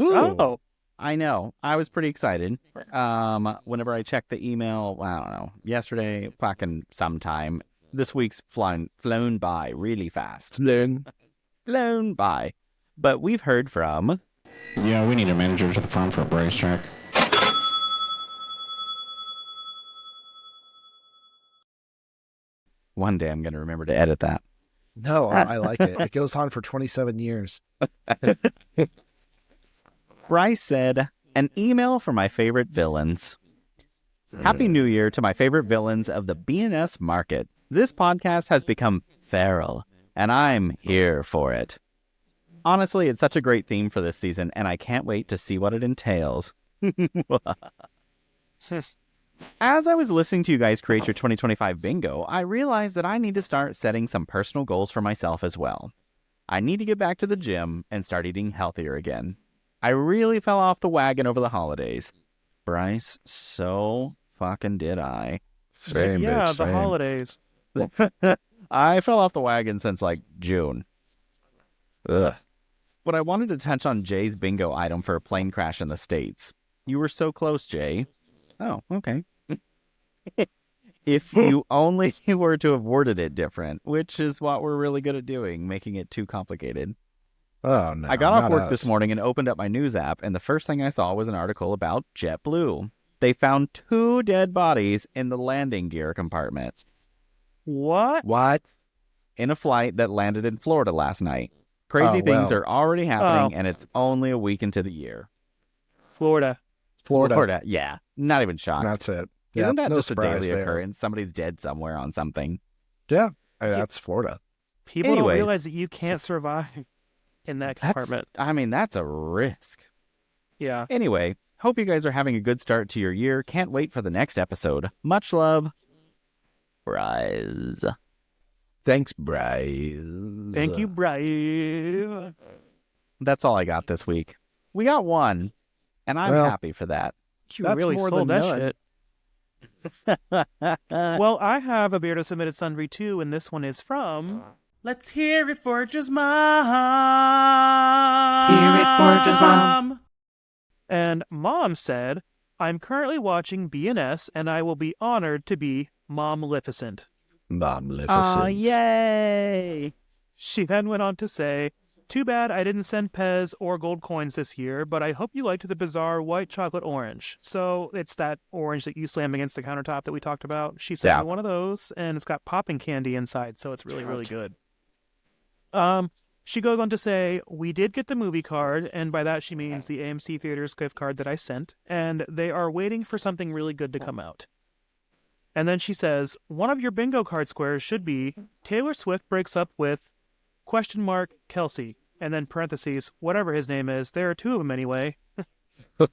Ooh. Oh, I know. I was pretty excited. Whenever I checked the email, I don't know, yesterday, fucking sometime. This week's flown by really fast. Flown by. But we've heard from... Yeah, we need a manager to the farm for a brace check. One day I'm going to remember to edit that. No, I like it. It goes on for 27 years. Bryce said, an email for my favorite villains. Happy New Year to my favorite villains of the BNS market. This podcast has become feral, and I'm here for it. Honestly, it's such a great theme for this season, and I can't wait to see what it entails. As I was listening to you guys create your 2025 bingo, I realized that I need to start setting some personal goals for myself as well. I need to get back to the gym and start eating healthier again. I really fell off the wagon over the holidays. Bryce, so fucking did I. Same, yeah, bitch, the same. holidays. I fell off the wagon since like June. Ugh. But I wanted to touch on Jay's bingo item for a plane crash in the States. You were so close, Jay. Oh, okay. If you only were to have worded it different, which is what we're really good at doing, making it too complicated. Oh, no. I got off work us. this morning and opened up my news app, and the first thing I saw was an article about JetBlue. They found 2 dead bodies in the landing gear compartment. What? In a flight that landed in Florida last night. Crazy things are already happening, and it's only a week into the year. Florida. Yeah. Not even shocked. That's it. Isn't that no just a surprise daily there. occurrence? Somebody's dead somewhere on something. Yeah, that's Florida. People Anyways. don't realize that you can't survive in that compartment. That's a risk. Yeah. Anyway, hope you guys are having a good start to your year. Can't wait for the next episode. Much love, Bryce. Thanks, Bryce. Thank you, Bryce. That's all I got this week. We got one, and I'm happy for that. You really sold that shit. Well, I have a Beardo submitted sundry too, and this one is from... Let's hear it for Joe's mom. Hear it for Joe's mom. And Mom said, I'm currently watching BNS, and I will be honored to be Mom-lificent. Mom-lificent. Oh, yay! She then went on to say, too bad I didn't send Pez or gold coins this year, but I hope you liked the bizarre white chocolate orange. So it's that orange that you slam against the countertop that we talked about. She sent me one of those, and it's got popping candy inside, so it's really, really good. She goes on to say, we did get the movie card, and by that she means the AMC Theaters gift card that I sent, and they are waiting for something really good to come out. And then she says, one of your bingo card squares should be Taylor Swift breaks up with ... Kelsey, and then parentheses, whatever his name is. There are two of them anyway.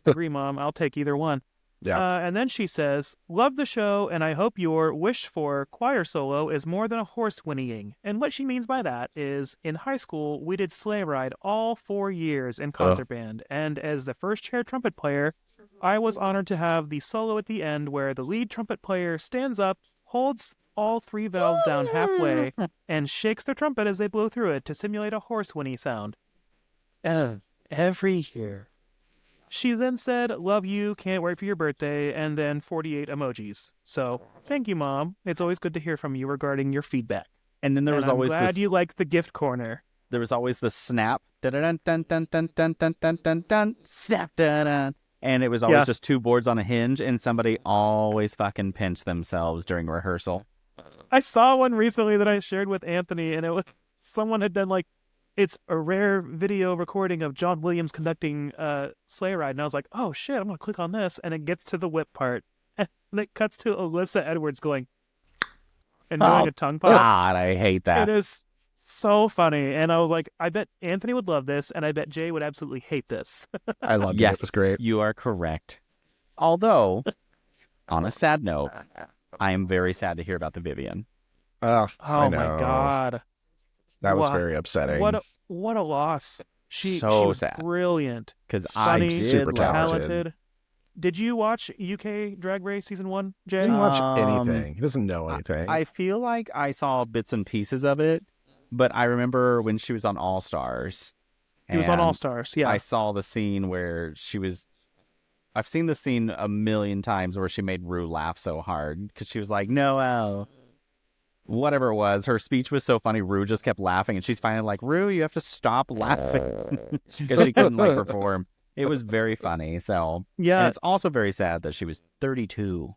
Agree, Mom. I'll take either one. Yeah. And then she says, love the show, and I hope your wish for choir solo is more than a horse whinnying. And what she means by that is, in high school, we did sleigh ride all 4 years in concert band, and as the first chair trumpet player, I was honored to have the solo at the end where the lead trumpet player stands up, holds all 3 valves down halfway, and shakes the trumpet as they blow through it to simulate a horse whinny sound. Every year. She then said, love you, can't wait for your birthday, and then 48 emojis. So, thank you, Mom. It's always good to hear from you regarding your feedback. And then there was always glad you liked the gift corner. There was always the snap. Dun-dun-dun-dun-dun-dun-dun-dun-dun. Snap. Dun-dun. And it was always just 2 boards on a hinge, and somebody always fucking pinched themselves during rehearsal. I saw one recently that I shared with Anthony, and it was someone had done it's a rare video recording of John Williams conducting Sleigh Ride, and I was like, oh shit, I'm gonna click on this, and it gets to the whip part, and it cuts to Alyssa Edwards going and doing a tongue pop. God, I hate that. It is so funny, and I was like, I bet Anthony would love this, and I bet Jay would absolutely hate this. I loved it. Yes, It was great. You are correct. Although, on a sad note, I am very sad to hear about the Vivian. Oh my God. That was very upsetting. What a loss. She was sad. Brilliant. Because funny, I'm super talented. Did you watch UK Drag Race Season 1, Jay? Didn't watch anything. He doesn't know anything. I feel like I saw bits and pieces of it, but I remember when she was on All Stars. She was on All Stars, yeah. I saw the scene where she was... I've seen the scene a million times where she made Rue laugh so hard because she was like, Noel. Whatever it was, her speech was so funny. Rue just kept laughing, and she's finally like, Rue, you have to stop laughing because she couldn't perform. It was very funny. So yeah, and it's also very sad that she was 32.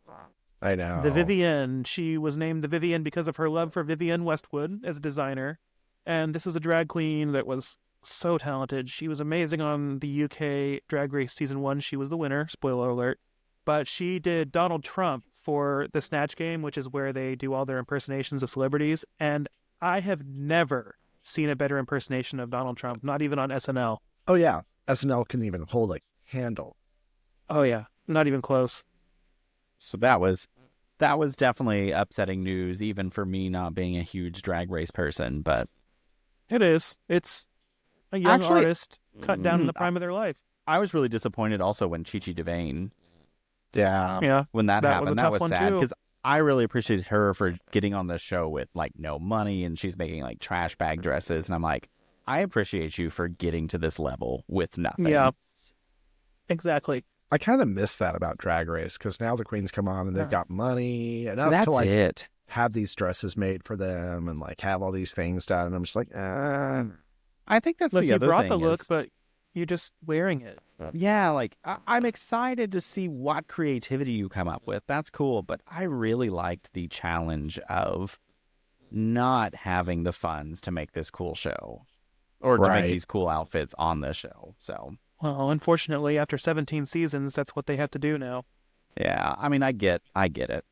I know. The Vivian. She was named the Vivian because of her love for Vivian Westwood as a designer, and this is a drag queen that was so talented. She was amazing on the UK Drag Race Season 1. She was the winner, spoiler alert. But she did Donald Trump for the Snatch Game, which is where they do all their impersonations of celebrities. And I have never seen a better impersonation of Donald Trump, not even on SNL. Oh, yeah. SNL couldn't even hold a candle. Oh, yeah. Not even close. So that was definitely upsetting news, even for me not being a huge Drag Race person. But it is. It's a young artist cut down in the prime of their life. I was really disappointed also when Chi Chi DeVayne. Yeah. When that happened, that was sad too. because I really appreciated her for getting on the show with no money, and she's making trash bag dresses, and I'm like, I appreciate you for getting to this level with nothing. Yeah, exactly. I kind of miss that about Drag Race because now the queens come on and they've got money enough to have these dresses made for them and have all these things done, and I'm just like, I think that's the other thing. You brought thing the look, is, but you're just wearing it. Yeah, I'm excited to see what creativity you come up with. That's cool, but I really liked the challenge of not having the funds to make this cool show or to make these cool outfits on the show. So, well, unfortunately, after 17 seasons, that's what they have to do now. Yeah, I mean, I get it.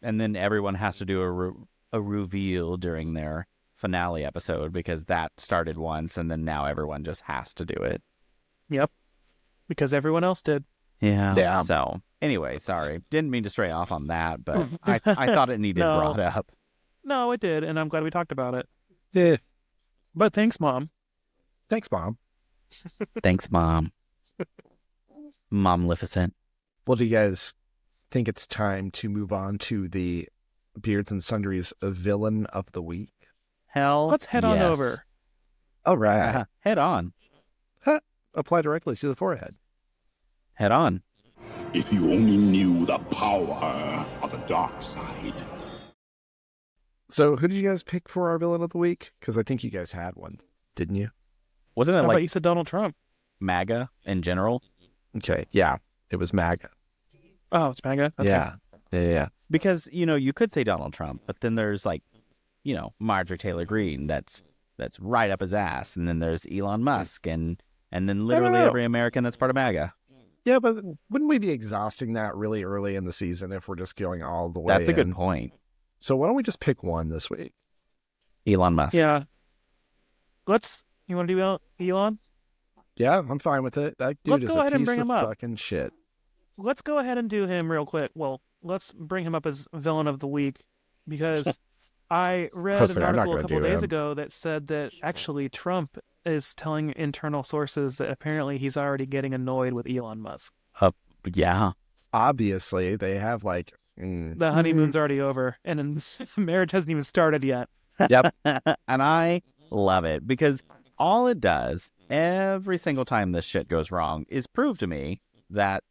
And then everyone has to do a reveal during their finale episode because that started once, and then now everyone just has to do it. Yep. Because everyone else did. Yeah. So, anyway, sorry. Didn't mean to stray off on that, but I thought it needed brought up. No, it did, and I'm glad we talked about it. Yeah. But thanks, Mom. Thanks, Mom. Thanks, Mom. Momlificent. Well, do you guys think it's time to move on to the Beards and Sundries Villain of the Week? Hell, Let's head on over. All right. Head on. Apply directly to the forehead. Head on. If you only knew the power of the dark side. So who did you guys pick for our Villain of the Week? Because I think you guys had one, didn't you? Wasn't it How like about you said Donald Trump? MAGA in general? Okay, yeah. It was MAGA. Oh, it's MAGA? Okay. Yeah. Because, you could say Donald Trump, but then there's like, Marjorie Taylor Greene, that's right up his ass. And then there's Elon Musk and then literally every American that's part of MAGA. Yeah, but wouldn't we be exhausting that really early in the season if we're just going all the way That's a good in? point. So why don't we just pick one this week? Elon Musk. Yeah. You want to do Elon? Yeah, I'm fine with it. That dude Let's is go a ahead and piece bring of him up. fucking shit. Let's go ahead and do him real quick. Well, let's bring him up as Villain of the Week because I read an article a couple days ago that said that actually Trump is telling internal sources that apparently he's already getting annoyed with Elon Musk. Yeah. Obviously, they have like... The honeymoon's already over, and marriage hasn't even started yet. Yep. And I love it because all it does every single time this shit goes wrong is prove to me that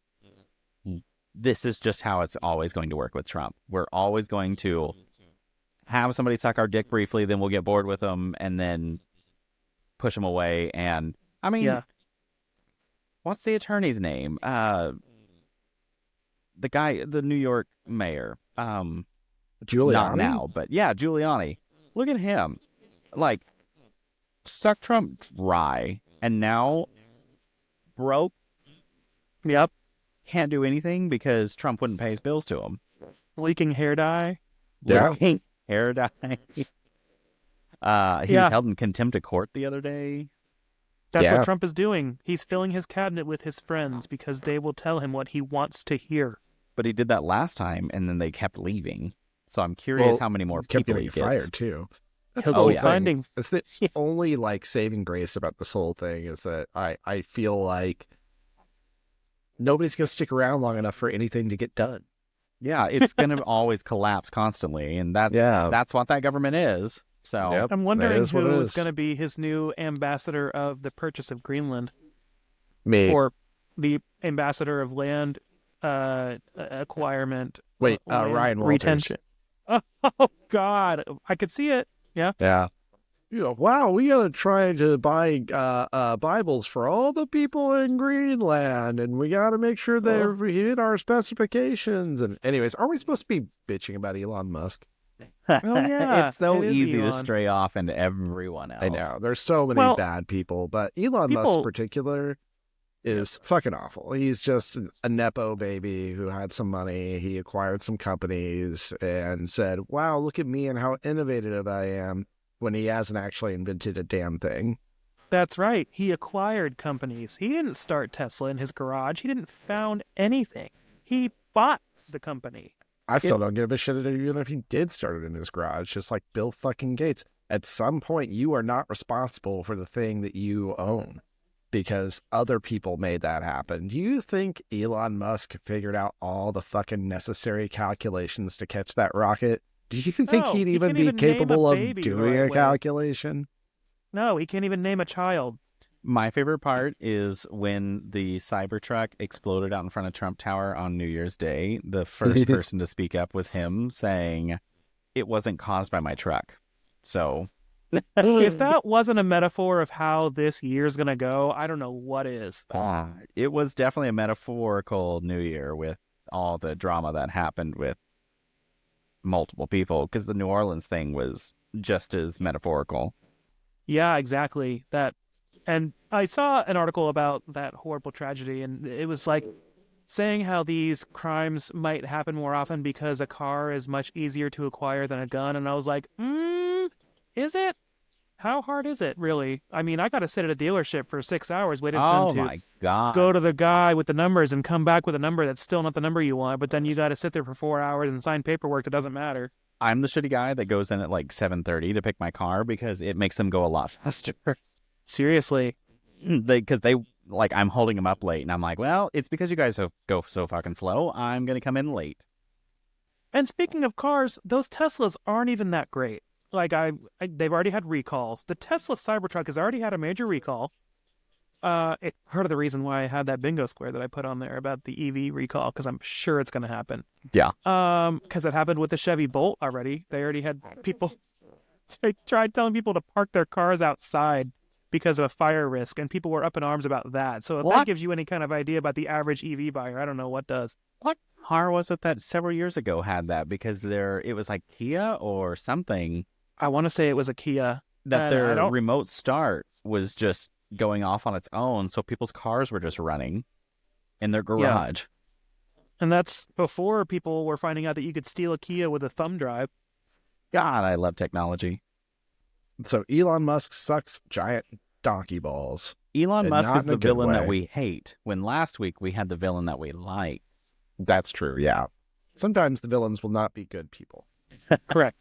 this is just how it's always going to work with Trump. We're always going to have somebody suck our dick briefly, then we'll get bored with them and then push them away. And I mean, what's the attorney's name? The guy, the New York mayor. Giuliani? Not now, but yeah, Giuliani. Look at him. Like, suck Trump dry and now broke. Yep. Can't do anything because Trump wouldn't pay his bills to him. Leaking hair dye. Yeah. Leaking hair dye. He was held in contempt of court the other day. That's what Trump is doing. He's filling his cabinet with his friends because they will tell him what he wants to hear. But he did that last time, and then they kept leaving. So I'm curious how many more people he gets. Fired too. That's finding. It's the only like saving grace about this whole thing is that I feel like nobody's gonna stick around long enough for anything to get done. Yeah, it's gonna always collapse constantly, and that's what that government is. So I'm wondering who is going to be his new ambassador of the purchase of Greenland. Me. Or the ambassador of land acquirement. Wait, Ryan Walters. Retention. Oh, God. I could see it. Yeah. Yeah. Wow, we got to try to buy Bibles for all the people in Greenland, and we got to make sure they hit our specifications. And anyways, are we supposed to be bitching about Elon Musk? Oh, yeah. It's so easy Elon. to stray off into everyone else. I know. There's so many bad people, but Elon Musk in particular is fucking awful. He's just a Nepo baby who had some money. He acquired some companies and said, wow, look at me and how innovative I am, when he hasn't actually invented a damn thing. That's right. He acquired companies. He didn't start Tesla in his garage. He didn't found anything. He bought the company. I still don't give a shit even if he did start it in his garage, just like Bill fucking Gates. At some point, you are not responsible for the thing that you own because other people made that happen. Do you think Elon Musk figured out all the fucking necessary calculations to catch that rocket? Do you think he'd even be capable of doing a calculation? No, he can't even name a child. My favorite part is when the Cybertruck exploded out in front of Trump Tower on New Year's Day. The first person to speak up was him saying, it wasn't caused by my truck. So if that wasn't a metaphor of how this year's going to go, I don't know what is. It was definitely a metaphorical New Year with all the drama that happened with multiple people, because the New Orleans thing was just as metaphorical. Yeah, exactly. And I saw an article about that horrible tragedy, and it was like saying how these crimes might happen more often because a car is much easier to acquire than a gun. And I was like, is it? How hard is it, really? I mean, I got to sit at a dealership for 6 hours waiting for them to my God. go to the guy with the numbers and come back with a number that's still not the number you want, but then you got to sit there for 4 hours and sign paperwork that doesn't matter. I'm the shitty guy that goes in at like 7:30 to pick my car because it makes them go a lot faster. Seriously. because they like I'm holding them up late, and I'm like, well, it's because you guys go so fucking slow. I'm gonna come in late. And speaking of cars, those Teslas aren't even that great. Like they've already had recalls. The Tesla Cybertruck has already had a major recall. It's part of the reason why I had that bingo square that I put on there about the EV recall, because I'm sure it's going to happen. Yeah. Because it happened with the Chevy Bolt already. They already had people. They tried telling people to park their cars outside because of a fire risk, and people were up in arms about that. So if that gives you any kind of idea about the average EV buyer, I don't know what does. What car was it that several years ago had that? Because it was like Kia or something. I want to say it was a Kia. That their remote start was just going off on its own, so people's cars were just running in their garage. Yeah. And that's before people were finding out that you could steal a Kia with a thumb drive. God, I love technology. So Elon Musk sucks giant donkey balls. Elon Musk is the villain that we hate, when last week we had the villain that we like. That's true, yeah. Sometimes the villains will not be good people. Correct.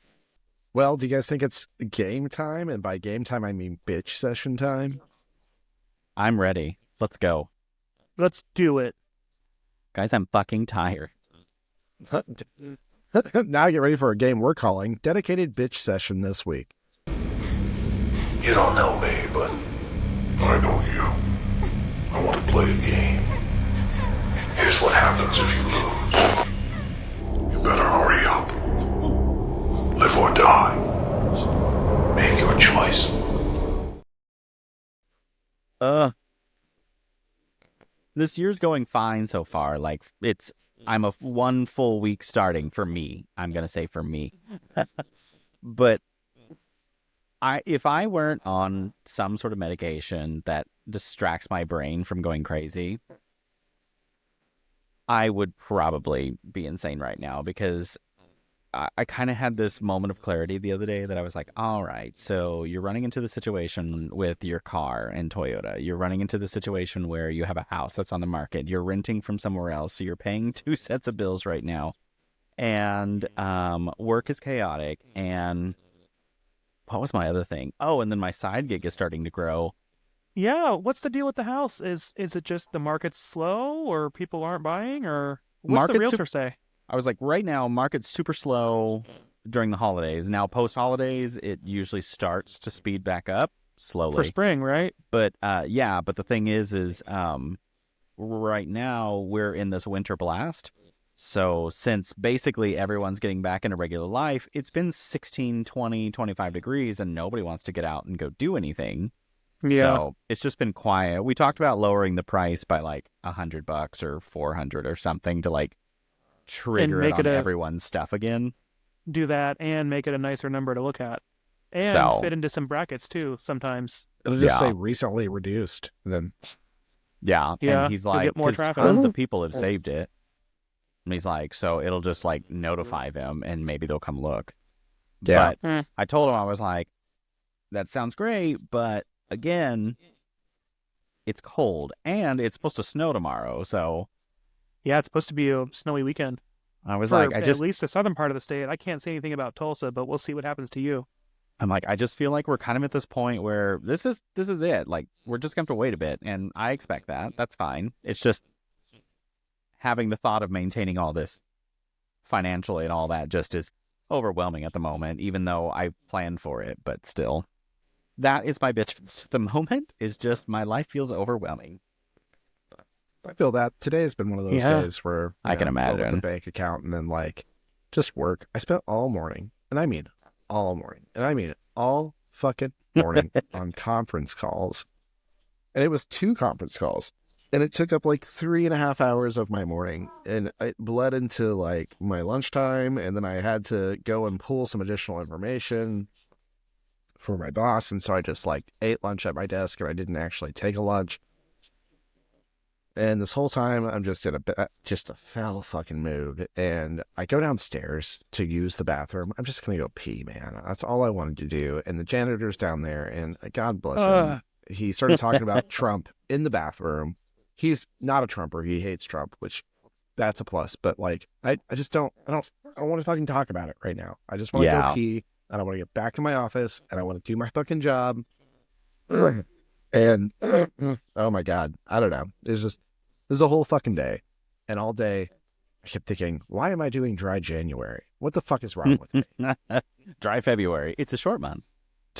Well, do you guys think it's game time? And by game time, I mean bitch session time. I'm ready. Let's go. Let's do it. Guys, I'm fucking tired. Now get ready for a game we're calling Dedicated Bitch Session this week. You don't know me, but I know you. I want to play a game. Here's what happens if you lose. You better hurry up. Live or die. Make your choice. This year's going fine so far. Like, I'm a 1 full week starting for me. I'm going to say for me. But if I weren't on some sort of medication that distracts my brain from going crazy, I would probably be insane right now, because I kind of had this moment of clarity the other day that I was like, all right, so you're running into the situation with your car and Toyota. You're running into the situation where you have a house that's on the market. You're renting from somewhere else, so you're paying 2 sets of bills right now. And work is chaotic. And what was my other thing? Oh, and then my side gig is starting to grow. Yeah, what's the deal with the house? Is it just the market's slow, or people aren't buying, or what's the realtor say? I was like, right now, market's super slow during the holidays. Now, post-holidays, it usually starts to speed back up slowly. For spring, right? But, yeah, but the thing is right now, we're in this winter blast. So since basically everyone's getting back into regular life, it's been 16, 20, 25 degrees, and nobody wants to get out and go do anything. Yeah. So it's just been quiet. We talked about lowering the price by like $100 or $400 or something to like trigger it on everyone's stuff again. Do that and make it a nicer number to look at, and fit into some brackets too. Sometimes it'll just say recently reduced. Then and he's like, get more because traffic. tons of people have saved it, and he's like, so it'll just like notify them, and maybe they'll come look. But I told him, I was like, that sounds great, but again, it's cold and it's supposed to snow tomorrow, so. Yeah, it's supposed to be a snowy weekend. I was like, at least the southern part of the state. I can't say anything about Tulsa, but we'll see what happens to you. I'm like, I just feel like we're kind of at this point where this is it. Like, we're just going to have to wait a bit, and I expect that. That's fine. It's just having the thought of maintaining all this financially and all that just is overwhelming at the moment, even though I planned for it, but still. That is my bitch at the moment, is just my life feels overwhelming. I feel that today has been one of those days where I can imagine the bank account and then like just work. I spent all morning, and I mean all morning, and I mean all fucking morning on conference calls, and it was 2 conference calls, and it took up like 3.5 hours of my morning, and it bled into like my lunchtime, and then I had to go and pull some additional information for my boss, and so I just like ate lunch at my desk, and I didn't actually take a lunch. And this whole time, I'm just in a foul fucking mood. And I go downstairs to use the bathroom. I'm just going to go pee, man. That's all I wanted to do. And the janitor's down there, and God bless him. He started talking about Trump in the bathroom. He's not a Trumper. He hates Trump, which that's a plus. But like, I don't want to fucking talk about it right now. I just want to go pee, and I want to get back to my office, and I want to do my fucking job. And oh my God, I don't know. This is a whole fucking day. And all day I kept thinking, why am I doing dry January? What the fuck is wrong with me? Dry February. It's a short month.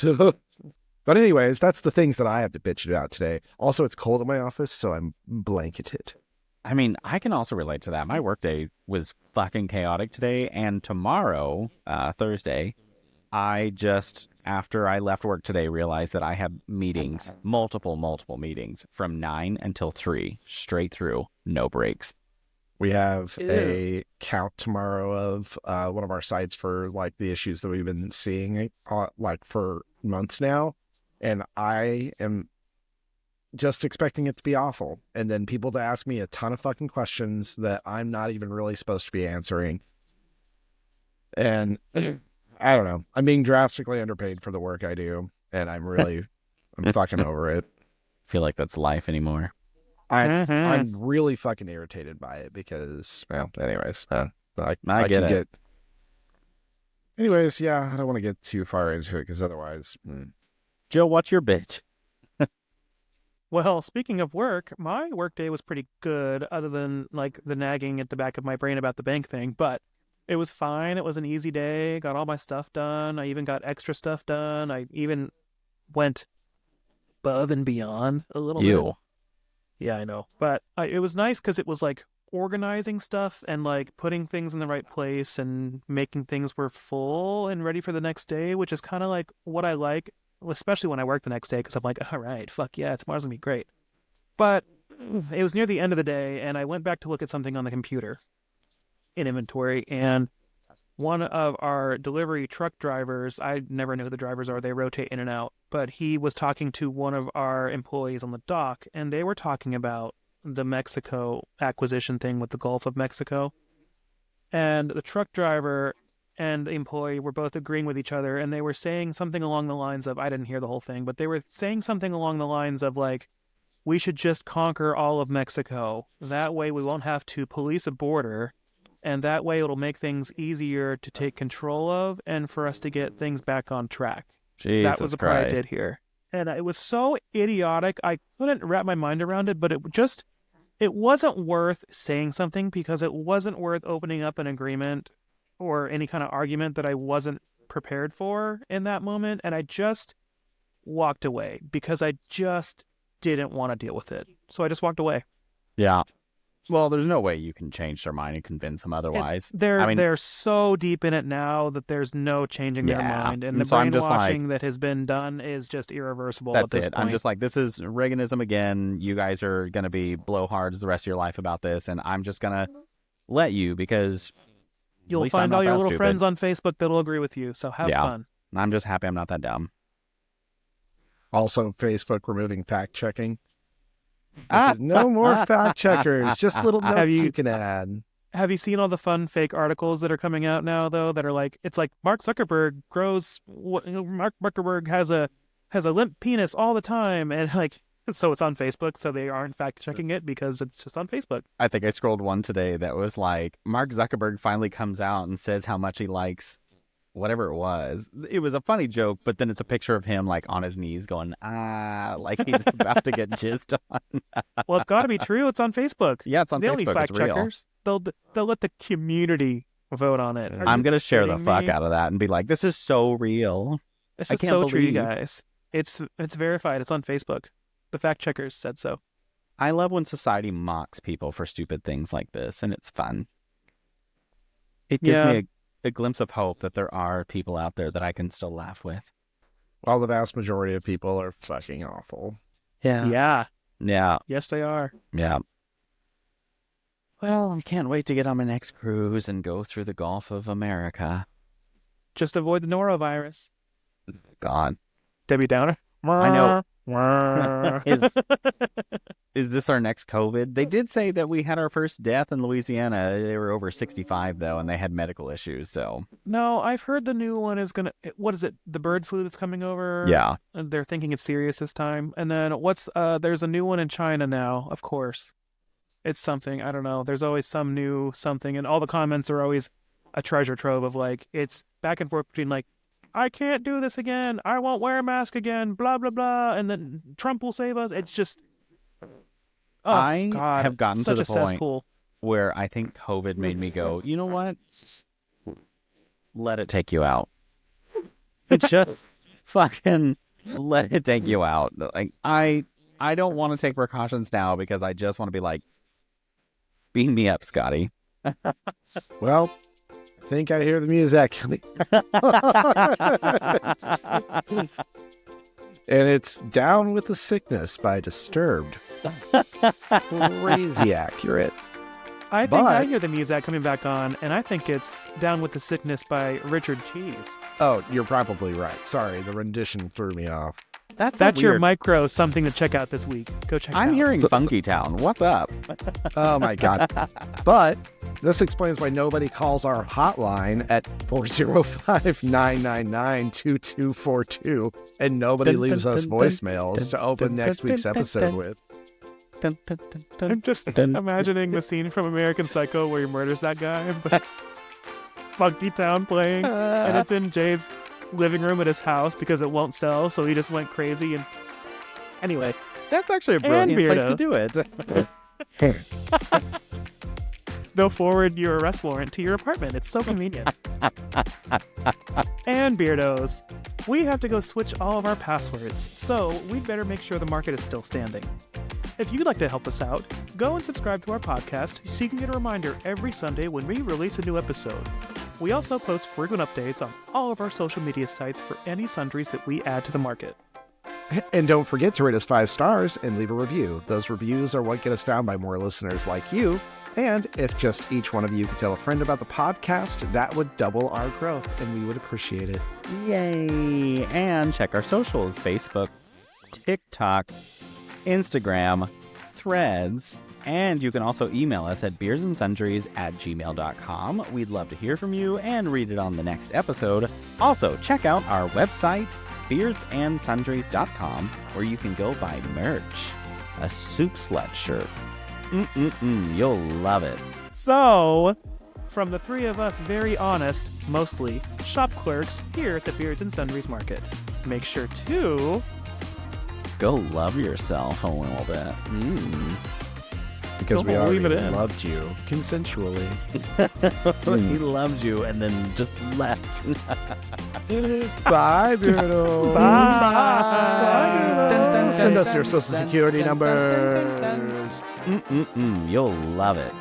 But anyways, that's the things that I have to bitch about today. Also, it's cold in my office, so I'm blanketed. I mean, I can also relate to that. My workday was fucking chaotic today, and tomorrow, Thursday, I just, after I left work today, realized that I have meetings, multiple meetings, from 9 until 3, straight through, no breaks. We have a count tomorrow of one of our sites for like the issues that we've been seeing like for months now. And I am just expecting it to be awful. And then people to ask me a ton of fucking questions that I'm not even really supposed to be answering. And I don't know. I'm being drastically underpaid for the work I do. And I'm fucking over it. Feel like that's life anymore. I'm really fucking irritated by it because, well, anyways, I get it. Anyways, yeah, I don't want to get too far into it because otherwise. Joe, what's your bitch? Well, speaking of work, my work day was pretty good, other than like the nagging at the back of my brain about the bank thing. But it was fine. It was an easy day. Got all my stuff done. I even got extra stuff done. I even went above and beyond a little bit. Yeah, I know. But it was nice because it was like organizing stuff and like putting things in the right place and making things were full and ready for the next day, which is kind of like what I like, especially when I work the next day, because I'm like, all right, fuck yeah, tomorrow's gonna be great. But it was near the end of the day, and I went back to look at something on the computer in inventory, and one of our delivery truck drivers, I never know who the drivers are, they rotate in and out, but he was talking to one of our employees on the dock, and they were talking about the Mexico acquisition thing with the Gulf of Mexico. And the truck driver and the employee were both agreeing with each other, and they were saying something along the lines of, I didn't hear the whole thing, but they were saying something along the lines of like, we should just conquer all of Mexico. That way we won't have to police a border, and that way it'll make things easier to take control of and for us to get things back on track. Jesus that was the part I Christ. did here. And it was so idiotic, I couldn't wrap my mind around it, but it wasn't worth saying something because it wasn't worth opening up an agreement or any kind of argument that I wasn't prepared for in that moment. And I just walked away because I just didn't want to deal with it. So I just walked away. Yeah. Well, there's no way you can change their mind and convince them otherwise. They're so deep in it now that there's no changing their mind. And the so I'm just brainwashing that has been done is just irreversible at this point. I'm just like, this is Reaganism again. You guys are going to be blowhards the rest of your life about this, and I'm just going to let you because you'll find all your little friends on Facebook that'll agree with you, so have fun. I'm just happy I'm not that dumb. Also, Facebook removing fact-checking. No more fact checkers, just little notes you can add. Have you seen all the fun fake articles that are coming out now, though, that are like, it's like Mark Zuckerberg has a limp penis all the time, and like, so it's on Facebook, so they aren't fact checking it because it's just on Facebook. I think I scrolled one today that was like, Mark Zuckerberg finally comes out and says how much he likes whatever it was. It was a funny joke, but then it's a picture of him like on his knees going, like he's about to get jizzed on. Well, it's got to be true. It's on Facebook. Yeah, it's on they Facebook. Don't need fact it's real. checkers. They'll let the community vote on it. I'm going to share the fuck out of that and be like, this is so real. This is so true, you guys. It's verified. It's on Facebook. The fact checkers said so. I love when society mocks people for stupid things like this, and it's fun. It gives me a glimpse of hope that there are people out there that I can still laugh with. While the vast majority of people are fucking awful. Yeah. Yeah. Yes, they are. Yeah. Well, I can't wait to get on my next cruise and go through the Gulf of America. Just avoid the norovirus. God. Debbie Downer. I know. Is this our next COVID? They did say that we had our first death in Louisiana. They were over 65, though, and they had medical issues, so... No, I've heard the new one is gonna... What is it? The bird flu that's coming over? Yeah. And they're thinking it's serious this time. And then there's a new one in China now, of course. It's something, I don't know. There's always some new something, and all the comments are always a treasure trove of, like, it's back and forth between, like, I can't do this again. I won't wear a mask again. Blah, blah, blah. And then Trump will save us. It's just... Oh, I God. have gotten Such to a the point cesspool. where I think COVID made me go, you know what? Let it take you out. Just fucking let it take you out. Like I don't want to take precautions now because I just want to be like, beam me up, Scotty. Well, I think I hear the music. And it's Down with the Sickness by Disturbed. Crazy accurate. I think I hear the music coming back on, and I think it's Down with the Sickness by Richard Cheese. Oh, you're probably right. Sorry, the rendition threw me off. That's your micro something to check out this week. Go check it out. I'm hearing Funky Town. What's up? Oh, my God. But this explains why nobody calls our hotline at 405-999-2242, and nobody leaves us voicemails to open next week's episode with. I'm just imagining the scene from American Psycho where he murders that guy, but Funky Town playing, and it's in Jay's living room at his house because it won't sell, so he just went crazy. And anyway, that's actually a brilliant place to do it. They'll forward your arrest warrant to your apartment. It's so convenient. And Beardos, we have to go switch all of our passwords, so we'd better make sure the market is still standing. If you'd like to help us out, go and subscribe to our podcast so you can get a reminder every Sunday when we release a new episode. We also post frequent updates on all of our social media sites for any sundries that we add to the market. And don't forget to rate us 5 stars and leave a review. Those reviews are what get us found by more listeners like you. And if just each one of you could tell a friend about the podcast, that would double our growth, and we would appreciate it. Yay! And check our socials: Facebook, TikTok, Instagram, Threads, and you can also email us at beardsandsundries@gmail.com. We'd love to hear from you and read it on the next episode. Also, check out our website, beardsandsundries.com, where you can go buy merch. A Soup Slut shirt. You'll love it. So, from the three of us very honest, mostly, shop clerks here at the Beards and Sundries Market, make sure to... go love yourself a little bit. Because we Don't already leave it in. loved you consensually. He loved you and then just left. Bye, Beardo. Bye. Send us your social security numbers. You'll love it.